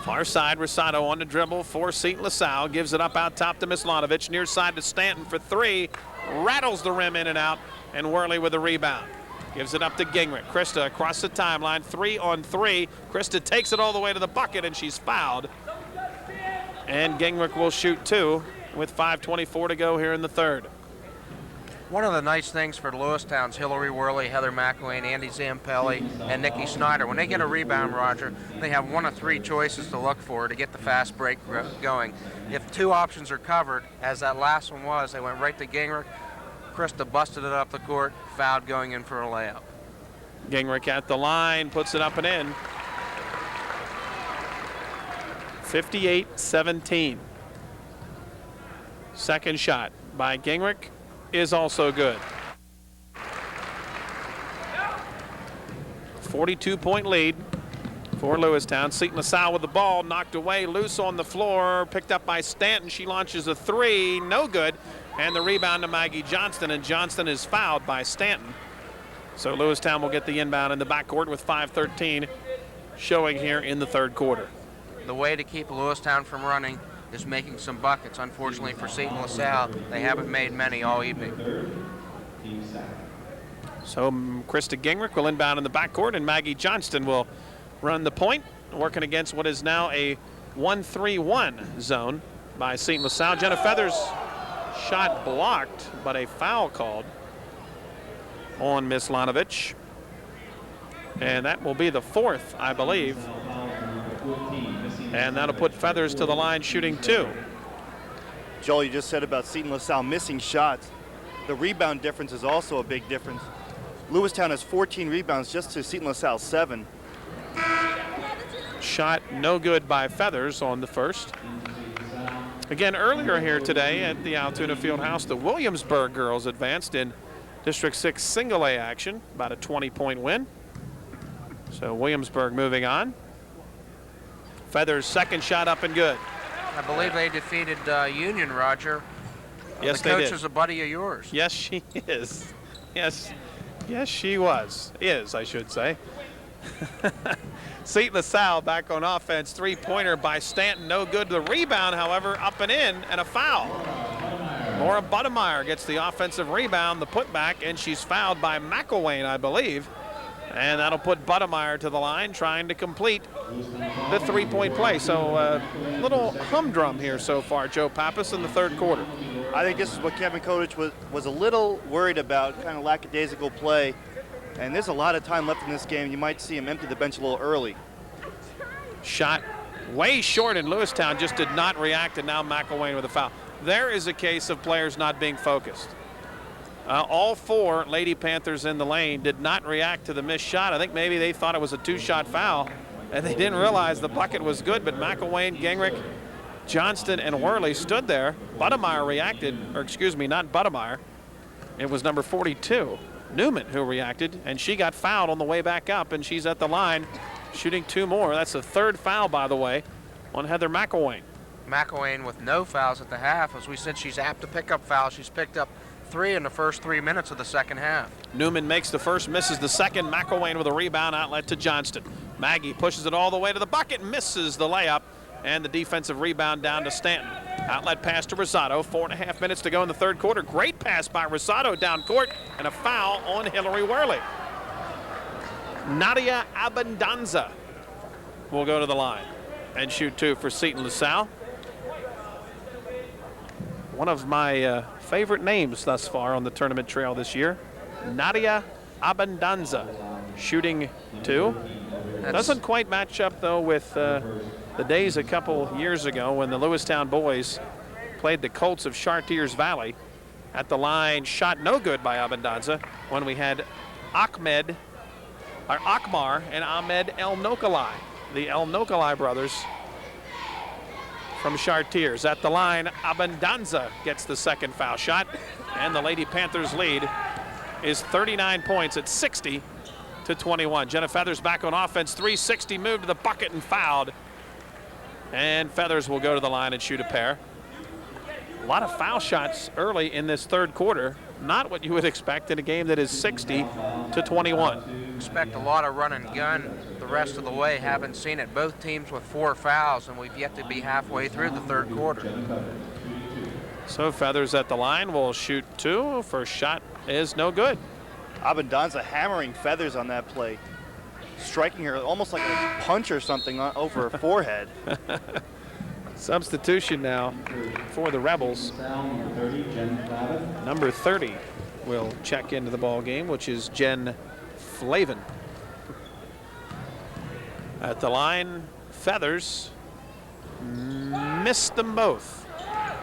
Far side, Rosado on the dribble for Seton-LaSalle. Gives it up out top to Miss Lanovich. Near side to Stanton for 3. Rattles the rim in and out. And Worley with a rebound. Gives it up to Gingrich. Krista across the timeline, 3-on-3. Krista takes it all the way to the bucket, and she's fouled. And Gingrich will shoot 2 with 5:24 to go here in the third. One of the nice things for Lewistown's Hillary Worley, Heather McElwain, Andy Zampelli, and Nikki Snyder, when they get a rebound, Roger, they have one of three choices to look for to get the fast break going. If two options are covered, as that last one was, they went right to Gingrich. Krista busted it up the court, fouled going in for a layup. Gingrich at the line, puts it up and in. 58-17. Second shot by Gingrich is also good. 42-point lead for Lewistown. Seton-LaSalle with the ball, knocked away, loose on the floor, picked up by Stanton. She launches a three, no good. And the rebound to Maggie Johnston, and Johnston is fouled by Stanton. So Lewistown will get the inbound in the backcourt with 5:13 showing here in the third quarter. The way to keep Lewistown from running is making some buckets. Unfortunately for Seton-LaSalle, they haven't made many all evening. So Krista Gingrich will inbound in the backcourt, and Maggie Johnston will run the point, working against what is now a 1-3-1 zone by Seton-LaSalle. Jenna Feathers' shot blocked, but a foul called on Miss Lanovich. And that will be the fourth, I believe. And that'll put Feathers to the line shooting two. Joel, you just said about Seton-LaSalle missing shots. The rebound difference is also a big difference. Lewistown has 14 rebounds just to Seton-LaSalle 7. Shot no good by Feathers on the first. Again, earlier here today at the Altoona Fieldhouse, the Williamsburg girls advanced in District 6 single A action, about a 20-point win. So Williamsburg moving on. Feathers' second shot up and good. I believe they defeated Union, Roger. Yes, the they coach did. is a buddy of yours. Yes, she is. Yes, she was. Is, I should say. Seton-LaSalle back on offense. Three-pointer by Stanton. No good. The rebound, however, up and in, and a foul. Laura Budemeyer gets the offensive rebound, the putback, and she's fouled by McElwain, I believe. And that'll put Budemeyer to the line, trying to complete the three-point play. So a little humdrum here so far, Joe Pappas, in the third quarter. I think this is what Kevin Kodich was a little worried about, kind of lackadaisical play. And there's a lot of time left in this game. You might see him empty the bench a little early. Shot way short, and Lewistown just did not react, and now McElwain with a foul. There is a case of players not being focused. All four Lady Panthers in the lane did not react to the missed shot. I think maybe they thought it was a two-shot foul, and they didn't realize the bucket was good, but McElwain, Gingrich, Johnston, and Worley stood there. Budemeyer reacted, or excuse me, not Budemeyer. It was number 42, Newman, who reacted, and she got fouled on the way back up, and she's at the line shooting two more. That's the third foul, by the way, on Heather McElwain. McElwain with no fouls at the half. As we said, she's apt to pick up fouls. She's picked up 3 in the first 3 minutes of the second half. Newman makes the first, misses the second. McElwain with a rebound, outlet to Johnston. Maggie pushes it all the way to the bucket, misses the layup, and the defensive rebound down to Stanton. Outlet pass to Rosado, 4.5 minutes to go in the third quarter. Great pass by Rosado down court, and a foul on Hillary Worley. Nadia Abundanza will go to the line and shoot two for Seton-LaSalle. One of my favorite names thus far on the tournament trail this year. Nadia Abundanza shooting two. Doesn't quite match up, though, with the days a couple years ago when the Lewistown boys played the Colts of Chartiers Valley. At the line, shot no good by Abundanza when we had Akmar and Ahmed El Nokalai, the El Nokalai brothers from Chartiers. At the line, Abundanza gets the second foul shot, and the Lady Panthers lead is 39 points at 60-21. Jenna Feathers back on offense, 360, moved to the bucket and fouled. And Feathers will go to the line and shoot a pair. A lot of foul shots early in this third quarter. Not what you would expect in a game that is 60-21. Expect a lot of run and gun the rest of the way. Haven't seen it. Both teams with 4 fouls, and we've yet to be halfway through the third quarter. So Feathers at the line will shoot two. First shot is no good. Abundanza hammering Feathers on that play, striking her almost like a punch or something over her forehead. Substitution now for the Rebels. Number 30, will check into the ball game, which is Jen Flavin. At the line, Feathers missed them both.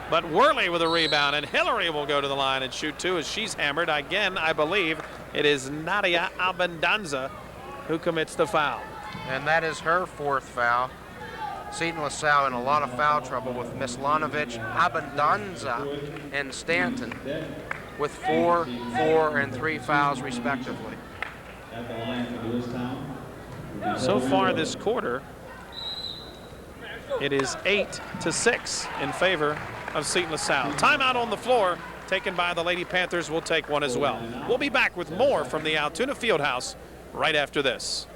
But Worley with a rebound, and Hillary will go to the line and shoot two as she's hammered. Again, I believe it is Nadia Abendanza who commits the foul. And that is her 4th foul. Seton-LaSalle in a lot of foul trouble with Mislanovich, Abendanza, and Stanton with 4, 4, and 3 fouls respectively. At the line for Lewistown. So far this quarter, it is 8-6 in favor of Seton-LaSalle. Timeout on the floor taken by the Lady Panthers. Will take one as well. We'll be back with more from the Altoona Fieldhouse right after this.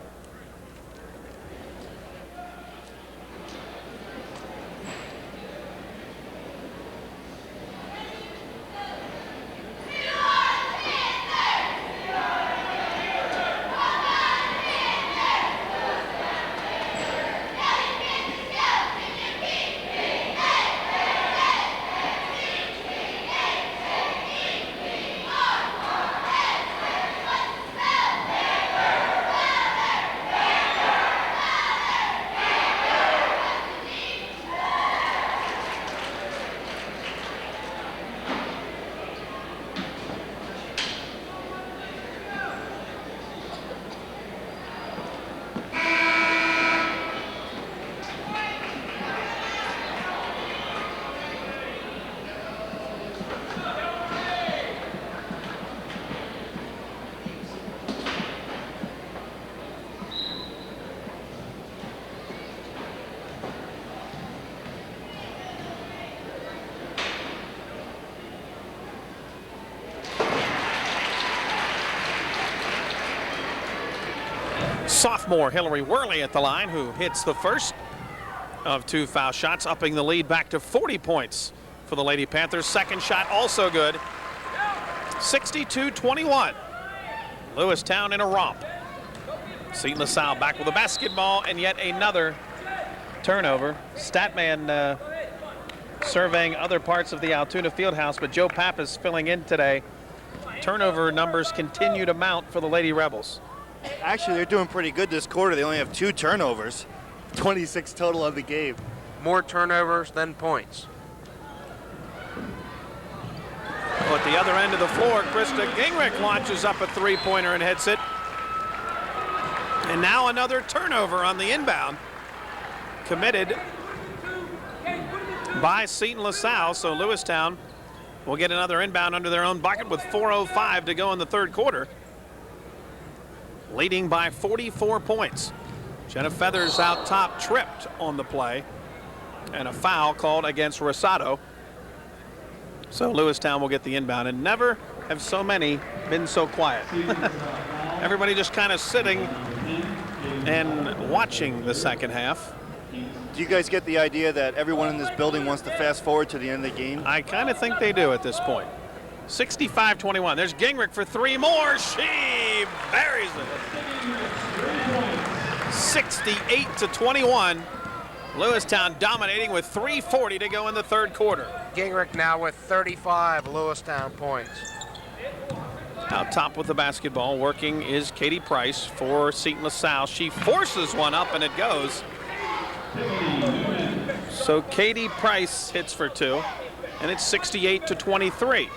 Sophomore Hillary Worley at the line, who hits the first of 2 foul shots, upping the lead back to 40 points for the Lady Panthers. Second shot also good. 62-21. Lewistown in a romp. Seton-LaSalle back with a basketball and yet another turnover. Statman surveying other parts of the Altoona Fieldhouse, but Joe Pappas filling in today. Turnover numbers continue to mount for the Lady Rebels. Actually, they're doing pretty good this quarter. They only have 2 turnovers, 26 total of the game. More turnovers than points. Well, at the other end of the floor, Krista Gingrich launches up a 3-pointer and hits it. And now another turnover on the inbound, committed by Seton-LaSalle. So Lewistown will get another inbound under their own bucket with 4:05 to go in the 3rd quarter, leading by 44 points. Jenna Feathers out top tripped on the play, and a foul called against Rosado. So Lewistown will get the inbound, and never have so many been so quiet. Everybody just kind of sitting and watching the second half. Do you guys get the idea that everyone in this building wants to fast forward to the end of the game? I kind of think they do at this point. 65-21. There's Gingrich for 3 more. She buries it. 68-21. Lewistown dominating with 3:40 to go in the 3rd quarter. Gingrich now with 35 Lewistown points. Out top with the basketball working is Katie Price for Seton-LaSalle. She forces one up and it goes. So Katie Price hits for 2, and it's 68-23.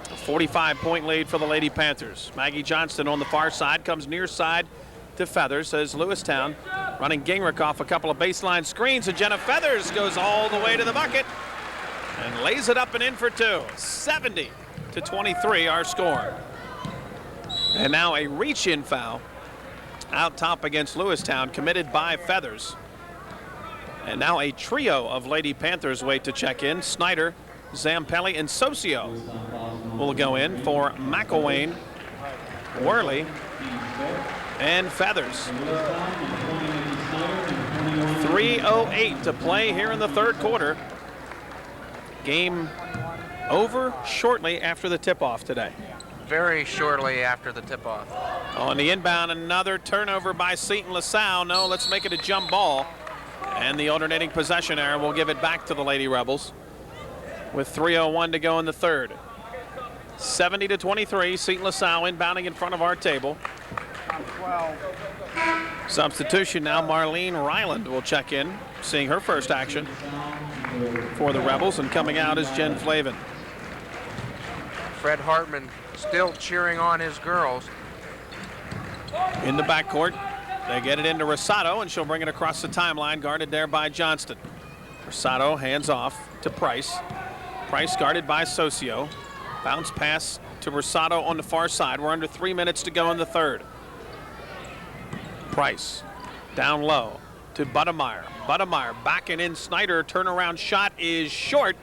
A 45-point lead for the Lady Panthers. Maggie Johnston on the far side comes near side to Feathers as Lewistown running Gingrich off a couple of baseline screens, and Jenna Feathers goes all the way to the bucket and lays it up and in for 2. 70-23 our score. And now a reach-in foul out top against Lewistown committed by Feathers. And now a trio of Lady Panthers wait to check in. Snyder, Zampelli, and Socio will go in for McElwain, Worley, and Feathers. 3:08 to play here in the 3rd quarter. Game over shortly after the tip-off today. Very shortly after the tip-off. On the inbound, another turnover by Seton-LaSalle. No, let's make it a jump ball. And the alternating possession error will give it back to the Lady Rebels with 3:01 to go in the 3rd. 70-23, Seton-LaSalle inbounding in front of our table. Substitution now, Marlene Ryland will check in, seeing her first action for the Rebels, and coming out is Jen Flavin. Fred Hartman still cheering on his girls. In the backcourt, they get it into Rosado, and she'll bring it across the timeline, guarded there by Johnston. Rosado hands off to Price. Price guarded by Socio. Bounce pass to Rosado on the far side. We're under 3 minutes to go in the third. Price down low to Budemeyer. Budemeyer backing in Snyder. Turnaround shot is short.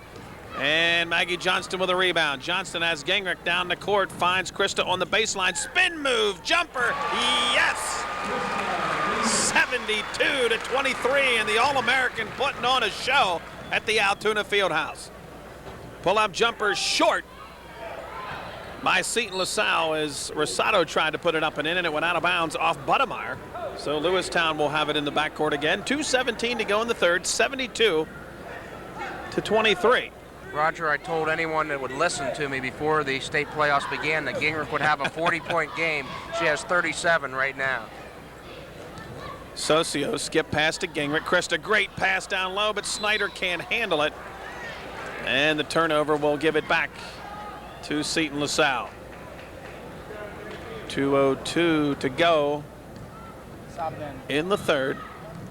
And Maggie Johnston with a rebound. Johnston has Gingrich down the court. Finds Krista on the baseline. Spin move. Jumper. Yes! 72-23. And the All-American putting on a show at the Altoona Fieldhouse. Pull-up jumper short by Seton-LaSalle as Rosado tried to put it up and in, and it went out of bounds off Budemeyer. So Lewistown will have it in the backcourt again. 2:17 to go in the third, 72-23. Roger, I told anyone that would listen to me before the state playoffs began that Gingrich would have a 40-point game. She has 37 right now. Socio skip pass to Gingrich. Krista, great pass down low, but Snyder can't handle it. And the turnover will give it back to Seton-LaSalle. 2:02 to go in the third.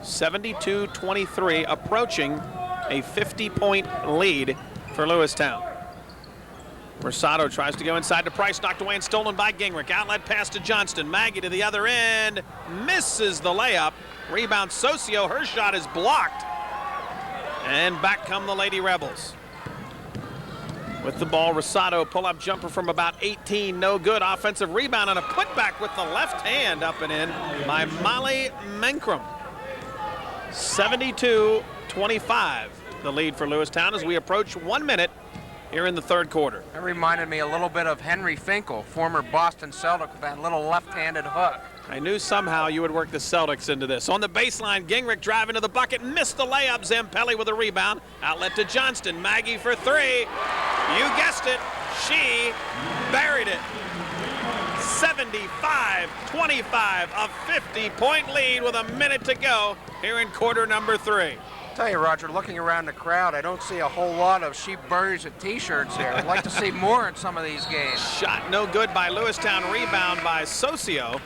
72-23, approaching a 50-point lead for Lewistown. Rosado tries to go inside to Price, knocked away and stolen by Gingrich. Outlet pass to Johnston. Maggie to the other end, misses the layup. Rebound Socio, her shot is blocked. And back come the Lady Rebels. With the ball, Rosado, pull-up jumper from about 18, no good. Offensive rebound and a putback with the left hand up and in by Molly Menkrum. 72-25, the lead for Lewistown as we approach 1 minute here in the third quarter. That reminded me a little bit of Henry Finkel, former Boston Celtic, with that little left-handed hook. I knew somehow you would work the Celtics into this. On the baseline, Gingrich driving to the bucket, missed the layup. Zampelli with a rebound. Outlet to Johnston. Maggie for three. You guessed it. She buried it. 75-25, a 50-point lead with a minute to go here in quarter number three. I'll tell you, Roger, looking around the crowd, I don't see a whole lot of She Buries It t-shirts here. I'd like to see more in some of these games. Shot no good by Lewistown, rebound by Socio.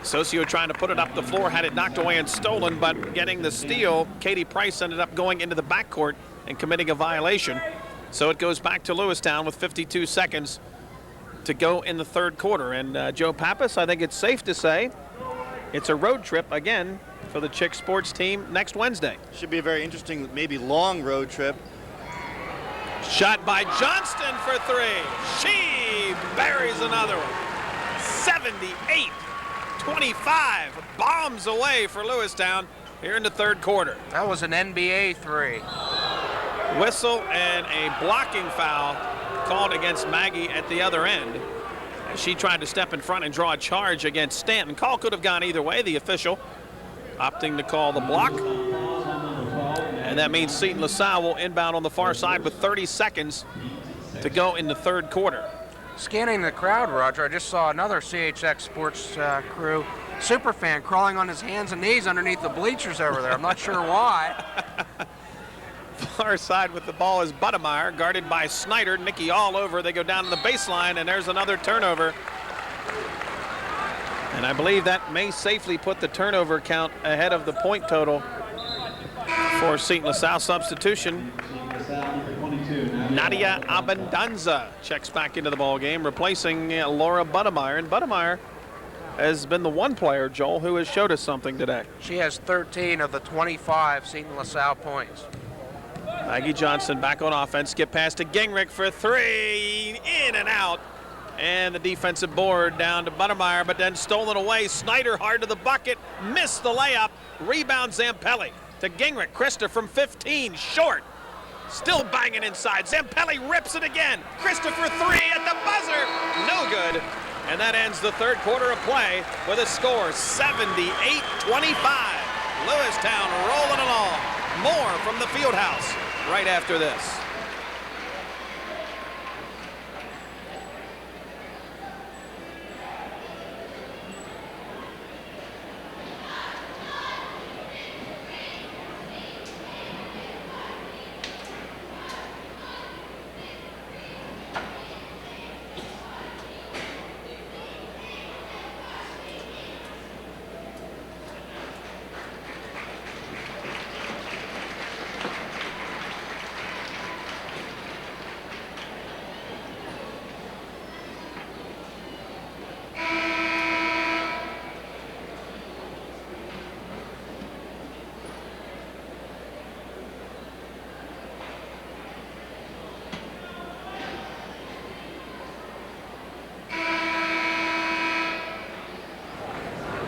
Socio trying to put it up the floor, had it knocked away and stolen, but getting the steal, Katie Price ended up going into the backcourt and committing a violation. So it goes back to Lewistown with 52 seconds to go in the third quarter. And Joe Pappas, I think it's safe to say it's a road trip again for the Chick sports team next Wednesday. Should be a very interesting, maybe long road trip. Shot by Johnston for three. She buries another one. 78-25, bombs away for Lewistown here in the third quarter. That was an NBA three. Whistle and a blocking foul called against Maggie at the other end. She tried to step in front and draw a charge against Stanton. Call could have gone either way. The official opting to call the block. And that means Seton-LaSalle will inbound on the far side with 30 seconds to go in the third quarter. Scanning the crowd, Roger, I just saw another CHX Sports crew superfan crawling on his hands and knees underneath the bleachers over there. I'm not sure why. Far side with the ball is Budemeyer, guarded by Snyder. Nikki all over. They go down to the baseline, and there's another turnover. And I believe that may safely put the turnover count ahead of the point total for Seton-LaSalle. Substitution. Nadia Abendanza checks back into the ball game, replacing Laura Budemeyer. And Budemeyer has been the one player, Joel, who has showed us something today. She has 13 of the 25 Seton-LaSalle points. Maggie Johnston back on offense. Skip pass to Gingrich for three. In and out. And the defensive board down to Budemeyer, but then stolen away. Snyder hard to the bucket. Missed the layup. Rebound Zampelli to Gingrich. Krista from 15. Short. Still banging inside. Zampelli rips it again. Krista for three at the buzzer. No good. And that ends the third quarter of play with a score 78-25. Lewistown rolling along. More from the Fieldhouse right after this.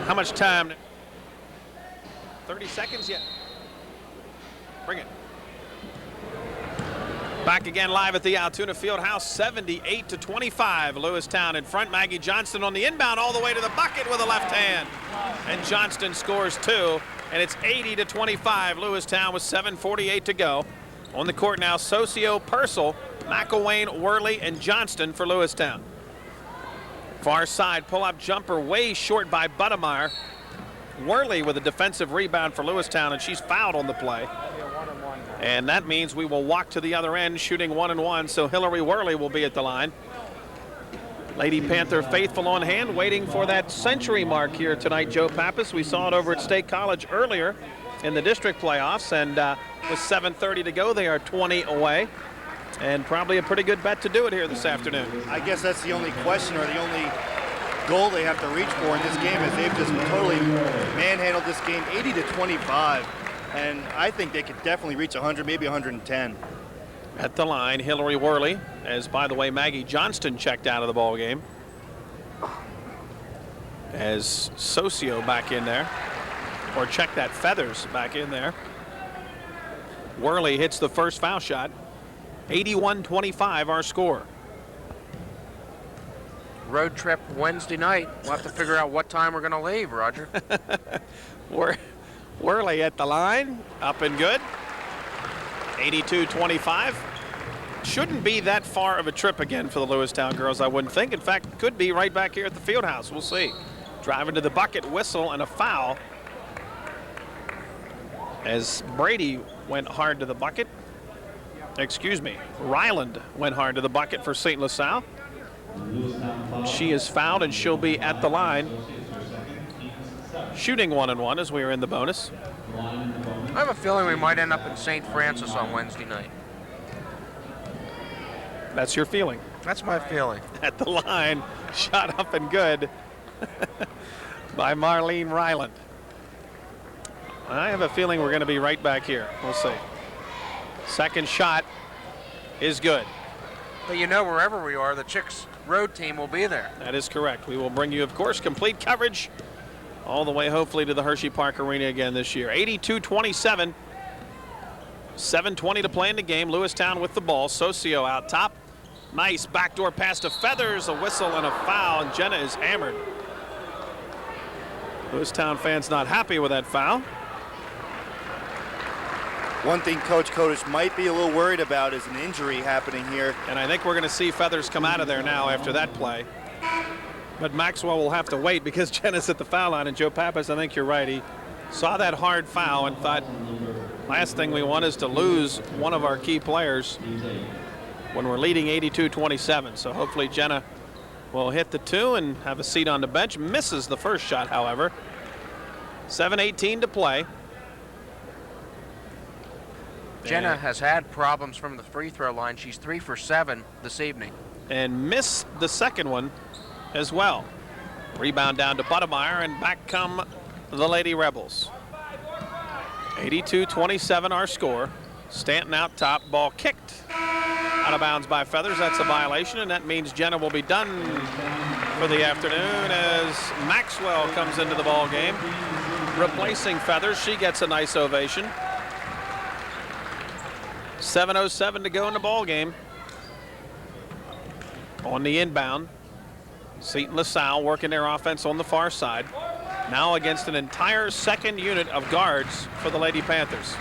How much time? 30 seconds yet. Bring it. Back again live at the Altoona Fieldhouse, 78-25. Lewistown in front. Maggie Johnston on the inbound all the way to the bucket with a left hand. And Johnston scores 2, and it's 80-25. Lewistown with 7:48 to go. On the court now, Socio, Purcell, McElwain, Worley, and Johnston for Lewistown. Far side pull-up jumper way short by Buttermeyer. Worley with a defensive rebound for Lewistown, and she's fouled on the play. And that means we will walk to the other end shooting 1-1, so Hillary Worley will be at the line. Lady Panther faithful on hand, waiting for that century mark here tonight, Joe Pappas. We saw it over at State College earlier in the district playoffs, and with 7:30 to go, they are 20 away. And probably a pretty good bet to do it here this afternoon. I guess that's the only question, or the only goal they have to reach for in this game, is they've just totally manhandled this game 80-25. And I think they could definitely reach 100, maybe 110. At the line, Hillary Worley, as by the way, Maggie Johnston checked out of the ball game. As Socio back in there, or check that, Feathers back in there. Worley hits the first foul shot. 81-25 our score. Road trip Wednesday night. We'll have to figure out what time we're going to leave, Roger. Worley at the line, up and good. 82-25. Shouldn't be that far of a trip again for the Lewistown girls, I wouldn't think. In fact, could be right back here at the Fieldhouse. We'll see. Driving to the bucket, whistle, and a foul. As Brady went hard to the bucket. Excuse me, Ryland went hard to the bucket for Seton-LaSalle. She is fouled, and she'll be at the line. Shooting 1-1 as we are in the bonus. I have a feeling we might end up in St. Francis on Wednesday night. That's your feeling. That's my feeling. At the line, shot up and good by Marlene Ryland. I have a feeling we're going to be right back here. We'll see. Second shot is good. But you know, wherever we are, the Chicks road team will be there. That is correct. We will bring you, of course, complete coverage all the way, hopefully, to the Hershey Park Arena again this year. 82-27. 7:20 to play in the game. Lewistown with the ball. Socio out top. Nice backdoor pass to Feathers. A whistle and a foul, and Jenna is hammered. Lewistown fans not happy with that foul. One thing Coach Kodesh might be a little worried about is an injury happening here. And I think we're going to see Feathers come out of there now after that play. But Maxwell will have to wait because Jenna's at the foul line. And Joe Pappas, I think you're right. He saw that hard foul and thought, last thing we want is to lose one of our key players when we're leading 82-27. So hopefully Jenna will hit the 2 and have a seat on the bench. Misses the first shot, however. 7:18 to play. Jenna has had problems from the free throw line. She's 3 for 7 this evening. And missed the second one as well. Rebound down to Buttermeyer, and back come the Lady Rebels. 82-27 our score. Stanton out top, ball kicked out of bounds by Feathers. That's a violation, and that means Jenna will be done for the afternoon as Maxwell comes into the ball game, replacing Feathers. She gets a nice ovation. 7:07 to go in the ball game. On the inbound, Seton-LaSalle working their offense on the far side. Now against an entire second unit of guards for the Lady Panthers.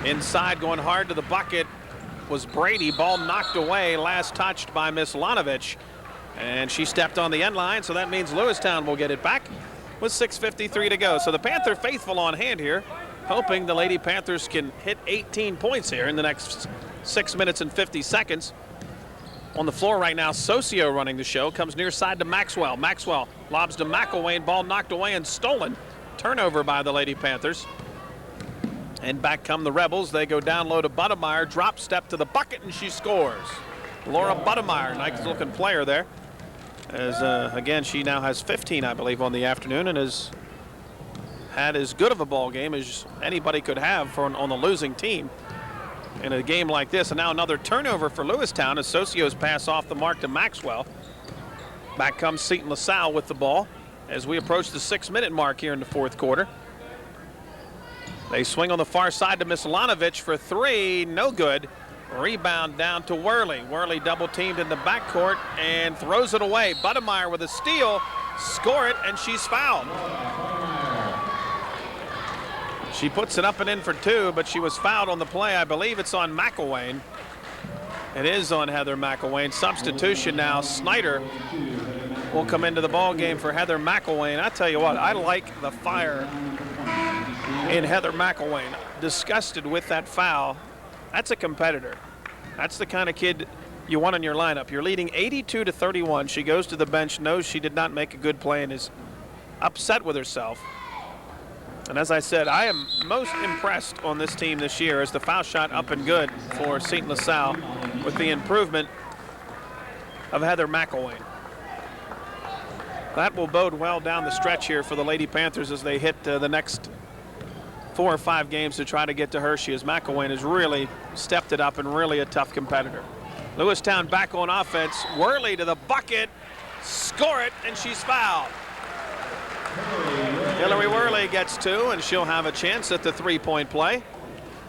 Inside, going hard to the bucket was Brady. Ball knocked away, last touched by Miss Lanovich. And she stepped on the end line, so that means Lewistown will get it back with 6:53 to go. So the Panther faithful on hand here, hoping the Lady Panthers can hit 18 points here in the next 6 minutes and 50 seconds. On the floor right now, Socio running the show, comes near side to Maxwell. Maxwell lobs to McElwain, ball knocked away and stolen. Turnover by the Lady Panthers. And back come the Rebels. They go down low to Buttermeyer, drop step to the bucket, and she scores. Laura Buttermeyer, nice looking player there. As again, she now has 15, I believe, on the afternoon, and has had as good of a ball game as anybody could have on the losing team in a game like this. And now another turnover for Lewistown as Socio's pass off the mark to Maxwell. Back comes Seton-LaSalle with the ball. as we approach the 6-minute mark here in the fourth quarter. They swing on the far side to Mislanovich for three, no good. Rebound down to Worley. Worley double teamed in the backcourt and throws it away. Budemeyer with a steal, score it, and she's fouled. She puts it up and in for two, but she was fouled on the play. I believe it's on McElwain. It is on Heather McElwain. Substitution now. Snyder will come into the ball game for Heather McElwain. I tell you what, I like the fire in Heather McElwain. Disgusted with that foul. That's a competitor. That's the kind of kid you want in your lineup. You're leading 82-31. She goes to the bench, knows she did not make a good play, and is upset with herself. And as I said, I am most impressed on this team this year as the foul shot up and good for Seton-LaSalle with the improvement of Heather McElwain. That will bode well down the stretch here for the Lady Panthers as they hit the next 4 or 5 games to try to get to Hershey, as McElwain has really stepped it up and really a tough competitor. Lewistown back on offense. Worley to the bucket, score it, and she's fouled. Hillary Worley gets 2, and she'll have a chance at the three-point play.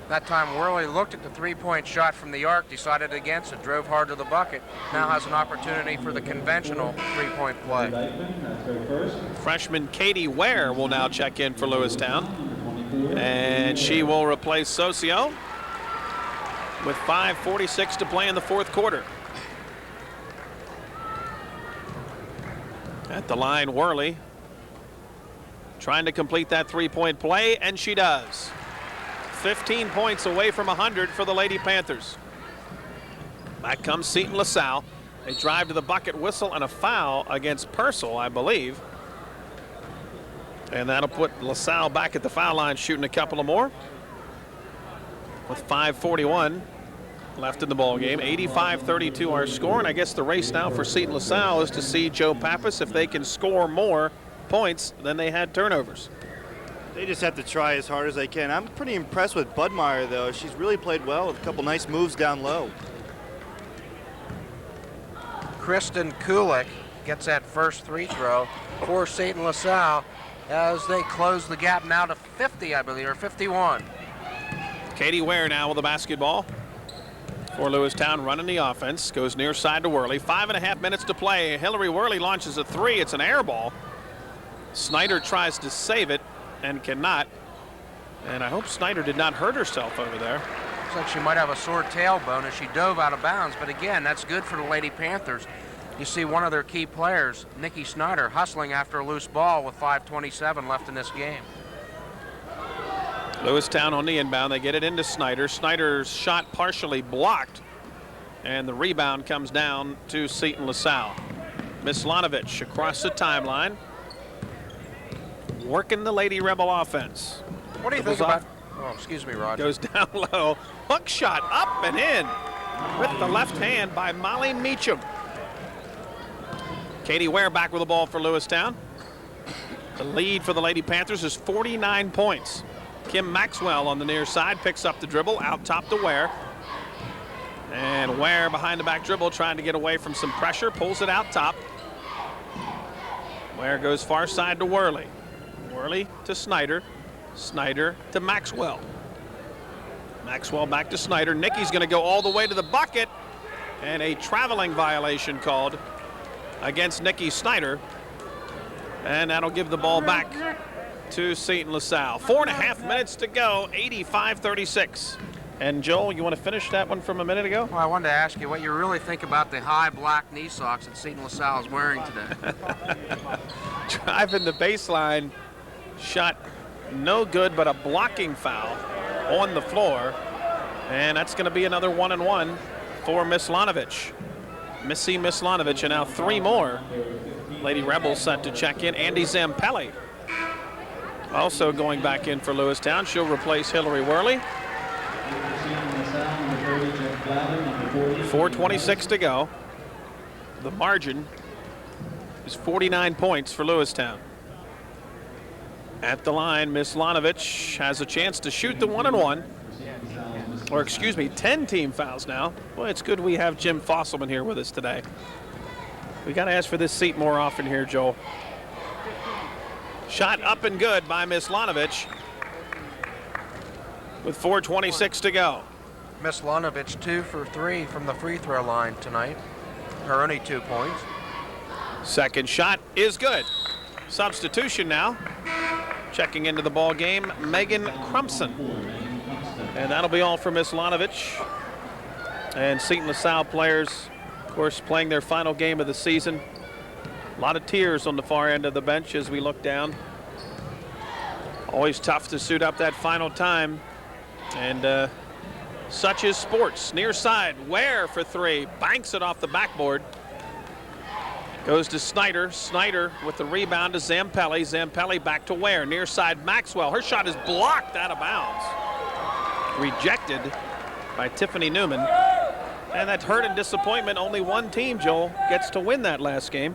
That time Worley looked at the three-point shot from the arc, decided against it, drove hard to the bucket. Now has an opportunity for the conventional three-point play. Freshman Katie Ware will now check in for Lewistown, and she will replace Socio with 5:46 to play in the fourth quarter. At the line, Worley trying to complete that three-point play, and she does. 15 points away from 100 for the Lady Panthers. Back comes Seton-LaSalle. They drive to the bucket, whistle, and a foul against Purcell, I believe. And that'll put LaSalle back at the foul line, shooting a couple of more. With 5:41 left in the ball game, 85-32 our score. And I guess the race now for Seton-LaSalle is to see Joe Pappas if they can score more points than they had turnovers. They just have to try as hard as they can. I'm pretty impressed with Budemeyer, though. She's really played well with a couple nice moves down low. Kristen Kulik gets that first free throw for Seton-LaSalle as they close the gap now to 50, I believe, or 51. Katie Ware now with the basketball for Lewistown, running the offense. Goes near side to Worley. 5.5 minutes to play. Hillary Worley launches a three. It's an air ball. Snyder tries to save it and cannot. And I hope Snyder did not hurt herself over there. Looks like she might have a sore tailbone as she dove out of bounds. But again, that's good for the Lady Panthers. You see one of their key players, Nikki Snyder, hustling after a loose ball with 5:27 left in this game. Lewistown on the inbound. They get it into Snyder. Snyder's shot partially blocked, and the rebound comes down to Seton-LaSalle. Mislanovich across the timeline, working the Lady Rebel offense. What do you think about? Oh, excuse me, Roger. Goes down low. Hook shot up and in with the left hand by Molly Meacham. Katie Ware back with the ball for Lewistown. The lead for the Lady Panthers is 49 points. Kim Maxwell on the near side picks up the dribble, out top to Ware. And Ware behind the back dribble, trying to get away from some pressure, pulls it out top. Ware goes far side to Worley. Worley to Snyder. Snyder to Maxwell. Maxwell back to Snyder. Nikki's going to go all the way to the bucket, and a traveling violation called against Nikki Snyder. And that'll give the ball back to Seton-LaSalle. 4.5 minutes to go, 85-36. And Joel, you want to finish that one from a minute ago? Well, I wanted to ask you what you really think about the high black knee socks that Seton-LaSalle is wearing today. Driving the baseline, shot no good, but a blocking foul on the floor. And that's going to be another 1-and-1 for Mislanovich. Missy Mislanovich, and now 3 more. Lady Rebels set to check in. Andy Zampelli also going back in for Lewistown. She'll replace Hillary Worley. 4:26 to go. The margin is 49 points for Lewistown. At the line, Mislanovich has a chance to shoot the 1-and-1. Or excuse me, 10 team fouls now. Well, it's good we have Jim Fosselman here with us today. We got to ask for this seat more often here, Joel. Shot up and good by Mislanovich with 4:26 to go. Mislanovich 2 for 3 from the free throw line tonight. Her only 2 points. Second shot is good. Substitution now. Checking into the ball game, Megan Crumpson. And that'll be all for Mislanovich. And Seton-LaSalle players, of course, playing their final game of the season. A lot of tears on the far end of the bench as we look down. Always tough to suit up that final time. And such is sports. Near side, Ware for 3. Banks it off the backboard. Goes to Snyder. Snyder with the rebound to Zampelli. Zampelli back to Ware. Near side, Maxwell. Her shot is blocked out of bounds. Rejected by Tiffany Newman. And that hurt and disappointment. Only one team, Joel, gets to win that last game.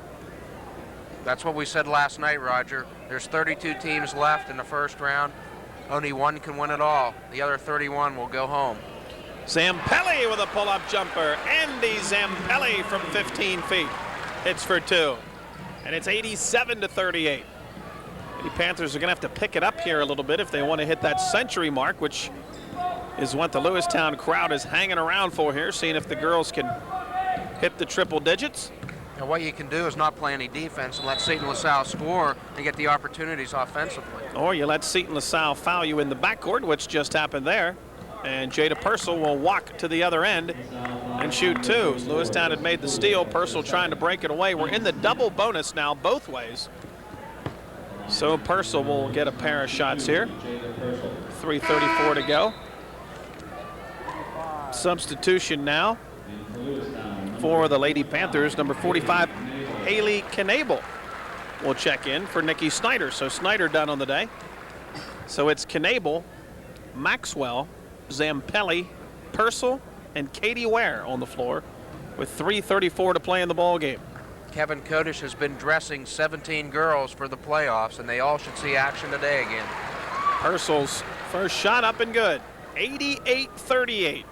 That's what we said last night, Roger. There's 32 teams left in the first round. Only one can win it all. The other 31 will go home. Zampelli with a pull-up jumper. Andy Zampelli from 15 feet. Hits for 2. And it's 87-38. The Panthers are going to have to pick it up here a little bit if they want to hit that century mark, which is what the Lewistown crowd is hanging around for here, seeing if the girls can hit the triple digits. And what you can do is not play any defense and let Seton-LaSalle score and get the opportunities offensively. Or you let Seton-LaSalle foul you in the backcourt, which just happened there. And Jada Purcell will walk to the other end and shoot 2. Lewistown had made the steal. Purcell trying to break it away. We're in the double bonus now both ways. So Purcell will get a pair of shots here. 3:34 to go. Substitution now for the Lady Panthers. Number 45, Haley Knable will check in for Nikki Snyder. So Snyder done on the day. So it's Knable, Maxwell, Zampelli, Purcell, and Katie Ware on the floor with 3:34 to play in the ball game. Kevin Kodish has been dressing 17 girls for the playoffs, and they all should see action today again. Purcell's first shot up and good. 88-38.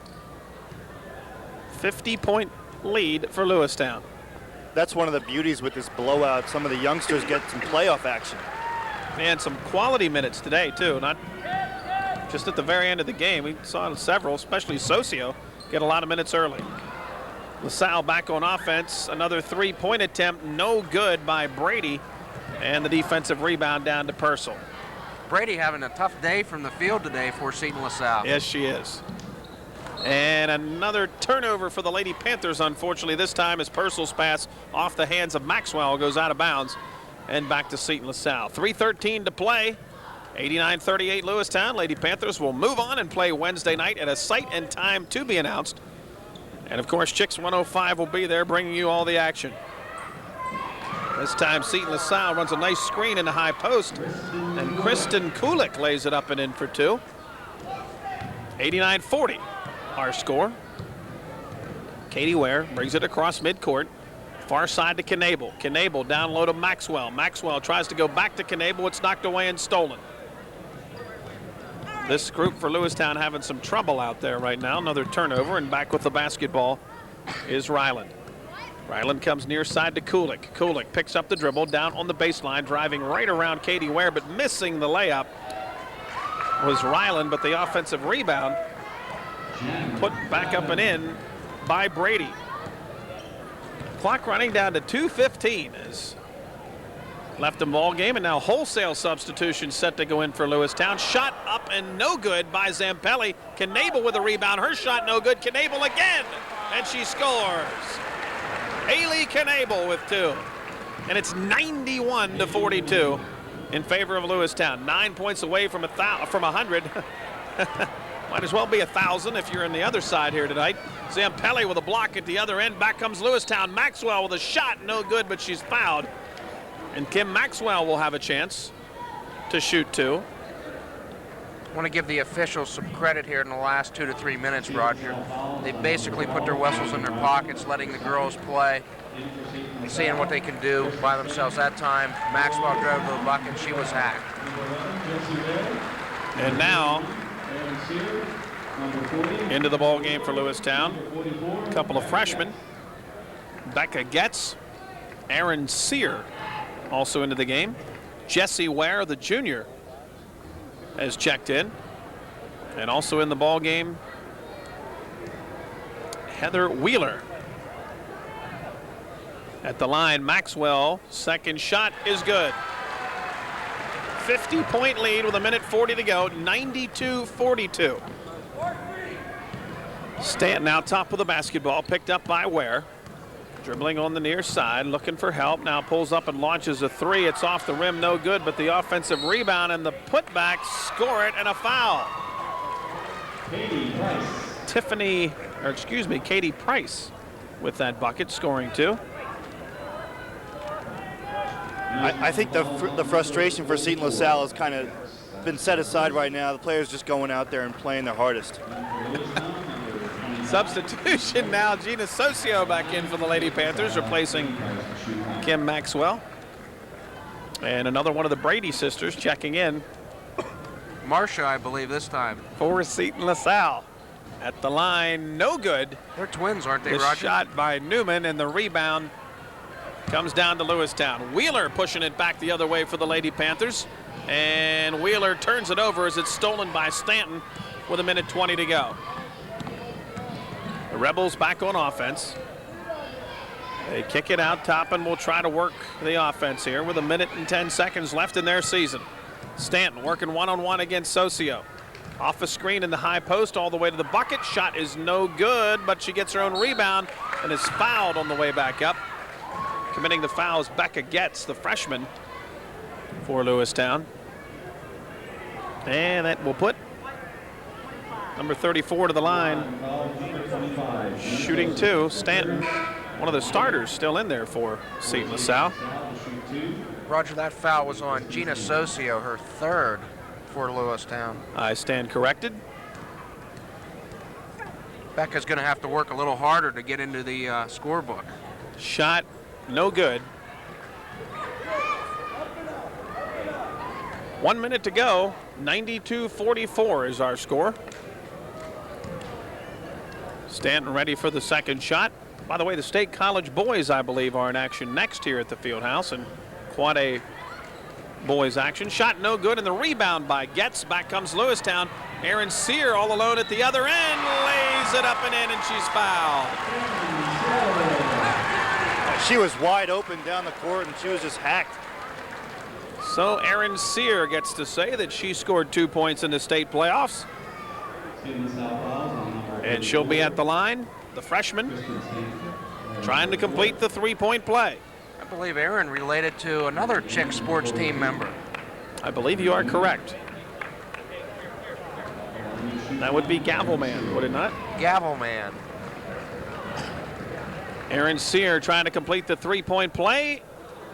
50-point lead for Lewistown. That's one of the beauties with this blowout. Some of the youngsters get some playoff action. And some quality minutes today, too. Not just at the very end of the game. We saw several, especially Socio, get a lot of minutes early. LaSalle back on offense. Another three-point attempt, no good by Brady. And the defensive rebound down to Purcell. Brady having a tough day from the field today for Seton-LaSalle. Yes, she is. And another turnover for the Lady Panthers, unfortunately, this time as Purcell's pass off the hands of Maxwell goes out of bounds and back to Seton-LaSalle. 3:13 to play. 89-38 Lewistown. Lady Panthers will move on and play Wednesday night at a site and time to be announced. And, of course, Chicks 105 will be there bringing you all the action. This time Seton-LaSalle runs a nice screen in the high post, and Kristen Kulik lays it up and in for 2. 89-40. Our score. Katie Ware brings it across midcourt. Far side to Knable. Knable down low to Maxwell. Maxwell tries to go back to Knable. It's knocked away and stolen. This group for Lewistown having some trouble out there right now. Another turnover, and back with the basketball is Ryland. Ryland comes near side to Kulik. Kulik picks up the dribble down on the baseline, driving right around Katie Ware, but missing the layup was Ryland, but the offensive rebound put back up and in by Brady. Clock running down to 2:15 as left in ball game, and now wholesale substitution set to go in for Lewistown. Shot up and no good by Zampelli. Knable with a rebound. Her shot no good. Knable again, and she scores. Haley Knable with 2. And it's 91-42 in favor of Lewistown. 9 points away from 100. Might as well be 1,000 if you're on the other side here tonight. Zampelli with a block at the other end. Back comes Lewistown. Maxwell with a shot. No good, but she's fouled. And Kim Maxwell will have a chance to shoot 2. I want to give the officials some credit here in the last 2 to 3 minutes, Roger. They basically put their whistles in their pockets, letting the girls play, seeing what they can do by themselves. That time, Maxwell drove to the bucket. She was hacked. And now, into the ball game for Lewistown. A couple of freshmen. Becca Getz, Aaron Sear also into the game. Jesse Ware, the junior, has checked in. And also in the ball game, Heather Wheeler. At the line, Maxwell, second shot is good. 50-point lead with 1:40 to go, 92-42. Stanton out top with the basketball, picked up by Ware. Dribbling on the near side, looking for help. Now pulls up and launches a three. It's off the rim, no good, but the offensive rebound and the putback score it, and a foul. Katie Price with that bucket, scoring 2. I think the frustration for Seton-LaSalle has kind of been set aside right now. The players just going out there and playing their hardest. Substitution now, Gina Socio back in for the Lady Panthers, replacing Kim Maxwell. And another one of the Brady sisters checking in. Marcia, I believe, this time. For Seton-LaSalle. At the line, no good. They're twins, aren't they, The Roger? shot by Newman, and the rebound comes down to Lewistown. Wheeler pushing it back the other way for the Lady Panthers. And Wheeler turns it over as it's stolen by Stanton with 1:20 to go. The Rebels back on offense. They kick it out top and will try to work the offense here with 1:10 left in their season. Stanton working one-on-one against Socio. Off a screen in the high post all the way to the bucket. Shot is no good, but she gets her own rebound and is fouled on the way back up. Committing the fouls, Becca Getz, the freshman for Lewistown. And that will put number 34 to the line. Shooting 2, Stanton, one of the starters still in there for Seton-LaSalle. Roger, that foul was on Gina Socio, her 3rd for Lewistown. I stand corrected. Becca's going to have to work a little harder to get into the scorebook. Shot no good. 1 minute to go. 92-44 is our score. Stanton ready for the second shot. By the way, the State College boys, I believe, are in action next here at the Fieldhouse, and quite a boys action. Shot no good, and the rebound by Getz. Back comes Lewistown. Erin Sear all alone at the other end, lays it up and in, and she's fouled. She was wide open down the court, and she was just hacked. So Erin Sear gets to say that she scored 2 points in the state playoffs. And she'll be at the line, the freshman, trying to complete the 3-point play. I believe Aaron related to another Chick sports team member. I believe you are correct. That would be Gavelman, would it not? Gavelman. Erin Sear trying to complete the 3-point play.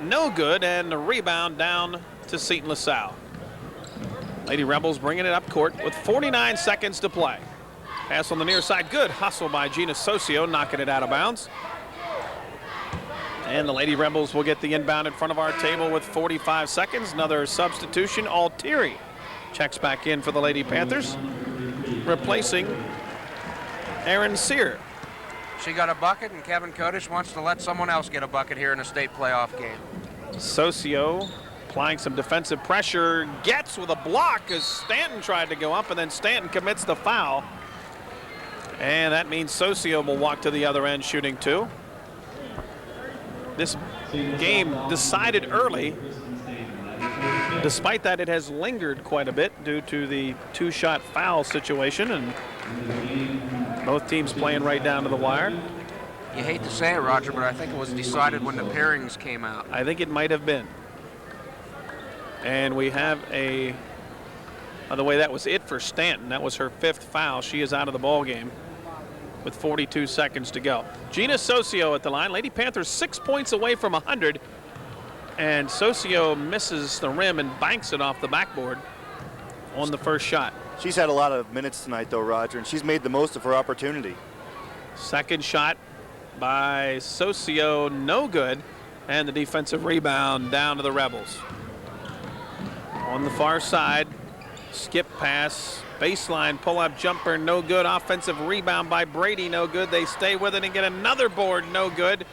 No good, and the rebound down to Seton-LaSalle. Lady Rebels bringing it up court with 49 seconds to play. Pass on the near side, good hustle by Gina Socio, knocking it out of bounds. And the Lady Rebels will get the inbound in front of our table with 45 seconds. Another substitution, Altieri checks back in for the Lady Panthers, replacing Erin Sear. She got a bucket, and Kevin Kodish wants to let someone else get a bucket here in a state playoff game. Socio applying some defensive pressure, gets with a block as Stanton tried to go up, and then Stanton commits the foul. And that means Socio will walk to the other end shooting 2. This game decided early. Despite that, it has lingered quite a bit due to the 2-shot foul situation, and both teams playing right down to the wire. You hate to say it, Roger, but I think it was decided when the pairings came out. I think it might have been. And we have a, by the way, that was it for Stanton. That was her 5th foul. She is out of the ball game with 42 seconds to go. Gina Socio at the line. Lady Panthers 6 points away from 100. And Socio misses the rim and banks it off the backboard on the first shot. She's had a lot of minutes tonight, though, Roger, and she's made the most of her opportunity. Second shot by Socio, no good. And the defensive rebound down to the Rebels. On the far side, skip pass, baseline pull-up jumper, no good. Offensive rebound by Brady, no good. They stay with it and get another board, no good.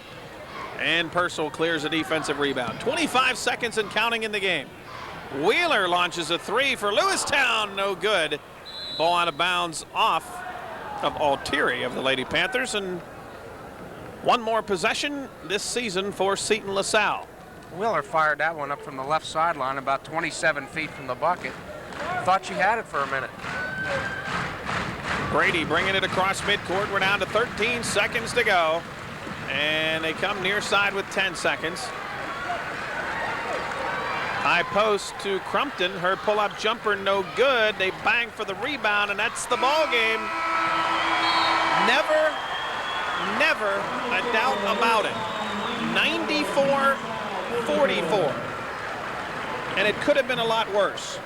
And Purcell clears a defensive rebound. 25 seconds and counting in the game. Wheeler launches a three for Lewistown, no good. Ball out of bounds off of Altieri of the Lady Panthers, and one more possession this season for Seton-LaSalle. Wheeler fired that one up from the left sideline, about 27 feet from the bucket. Thought she had it for a minute. Brady bringing it across midcourt. We're down to 13 seconds to go, and they come near side with 10 seconds. High post to Crumpton. Her pull-up jumper no good. They bang for the rebound, and that's the ball game. Never a doubt about it. 94-44. And it could have been a lot worse.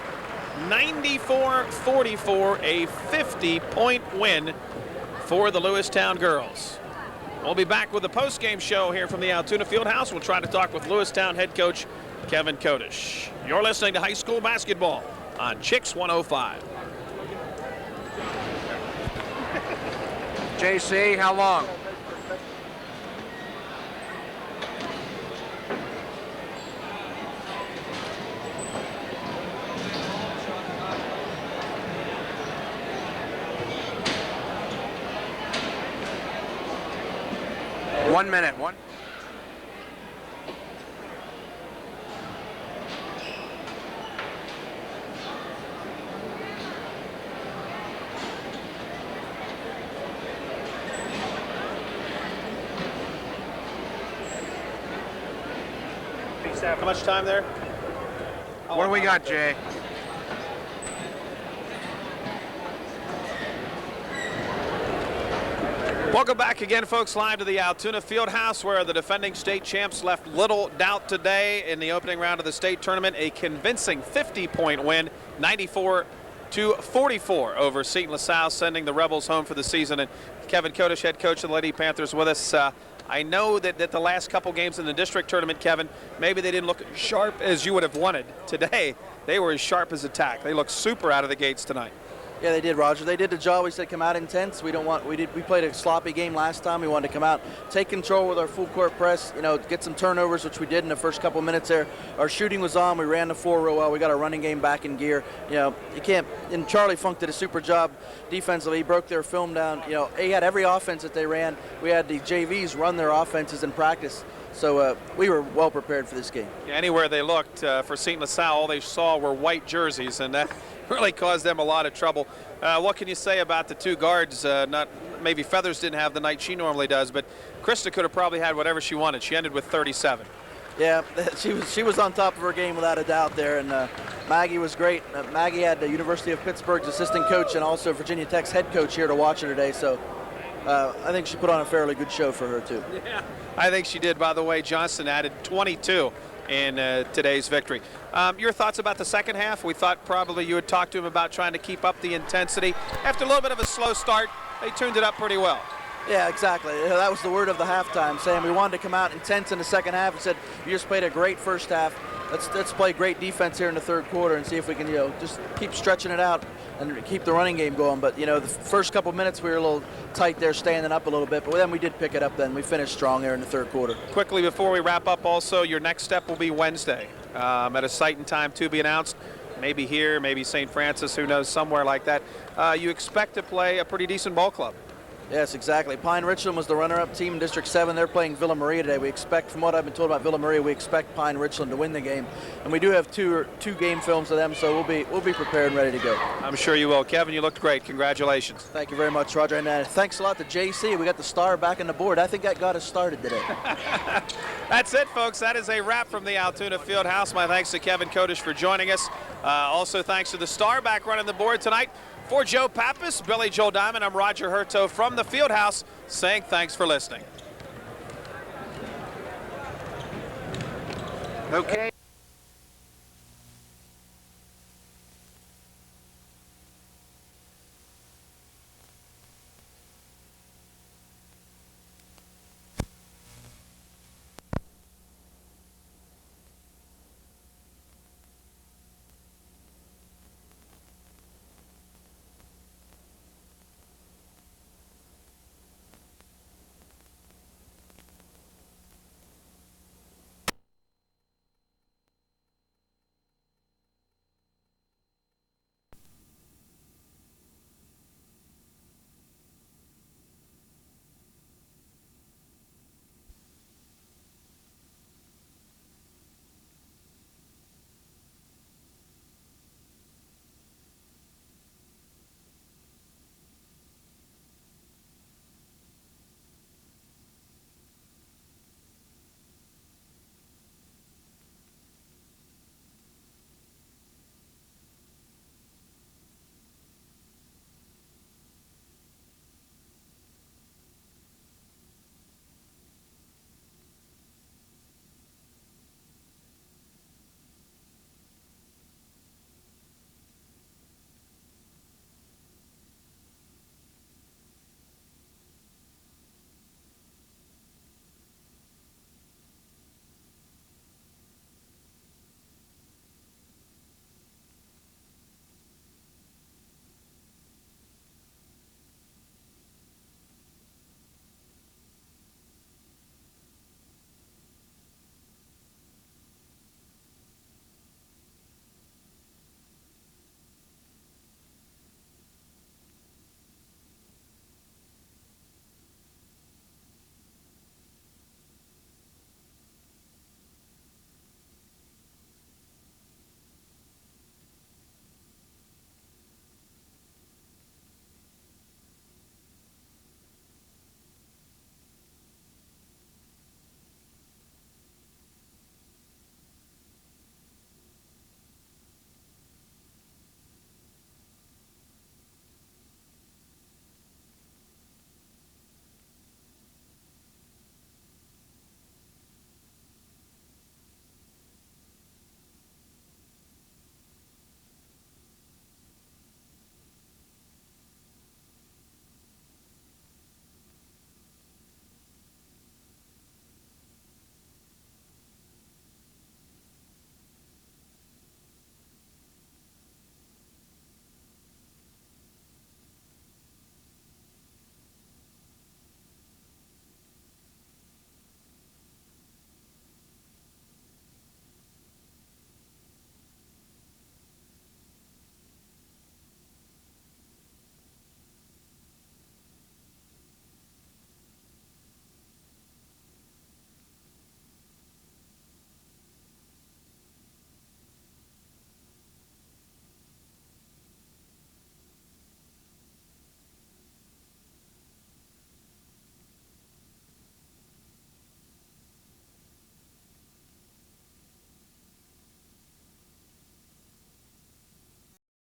94-44, a 50-point win for the Lewistown girls. We'll be back with the post-game show here from the Altoona Fieldhouse. We'll try to talk with Lewistown head coach Kevin Kodish. You're listening to high school basketball on Chicks 105. JC, how long? One minute. How much time there? What do we got, Jay? Welcome back again, folks, live to the Altoona Fieldhouse, where the defending state champs left little doubt today in the opening round of the state tournament. A convincing 50-point win, 94-44 over Seton-LaSalle, sending the Rebels home for the season. And Kevin Kodish, head coach of the Lady Panthers, with us. I know that the last couple games in the district tournament, Kevin, maybe they didn't look as sharp as you would have wanted. Today, they were as sharp as a tack. They looked super out of the gates tonight. Yeah, they did, Roger. They did the job. We said come out intense. We played a sloppy game last time. We wanted to come out, take control with our full court press, get some turnovers, which we did in the first couple minutes there. Our shooting was on. We ran the floor real well. We got our running game back in gear. You can't, and Charlie Funk did a super job defensively. He broke their film down. He had every offense that they ran. We had the JVs run their offenses in practice. So we were well prepared for this game. Anywhere they looked for Seton-LaSalle, all they saw were white jerseys, and that really caused them a lot of trouble. What can you say about the two guards? Maybe Feathers didn't have the night she normally does, but Krista could have probably had whatever she wanted. She ended with 37. Yeah, she was on top of her game without a doubt there, and Maggie was great. Maggie had the University of Pittsburgh's assistant coach and also Virginia Tech's head coach here to watch her today, so I think she put on a fairly good show for her too. Yeah, I think she did. By the way, Johnson added 22 in today's victory. Your thoughts about the second half? We thought probably you had talked to him about trying to keep up the intensity. After a little bit of a slow start, they tuned it up pretty well. Yeah, exactly. That was the word of the halftime, saying we wanted to come out intense in the second half. We said, you just played a great first half. Let's play great defense here in the third quarter and see if we can, just keep stretching it out and keep the running game going. But, the first couple minutes we were a little tight there, standing up a little bit. But then we did pick it up then. We finished strong there in the third quarter. Quickly before we wrap up also, your next step will be Wednesday at a site and time to be announced. Maybe here, maybe St. Francis, who knows, somewhere like that. You expect to play a pretty decent ball club. Yes, exactly. Pine Richland was the runner-up team in District 7. They're playing Villa Maria today. We expect, from what I've been told about Villa Maria, we expect Pine Richland to win the game. And we do have two game films of them, so we'll be prepared and ready to go. I'm sure you will. Kevin, you looked great. Congratulations. Thank you very much, Roger. And thanks a lot to JC. We got the star back on the board. I think that got us started today. That's it, folks. That is a wrap from the Altoona Fieldhouse. My thanks to Kevin Kodish for joining us. Also thanks to the star back running the board tonight. For Joe Pappas, Billy Joel Diamond, I'm Roger Hurto from the Fieldhouse saying thanks for listening. Okay.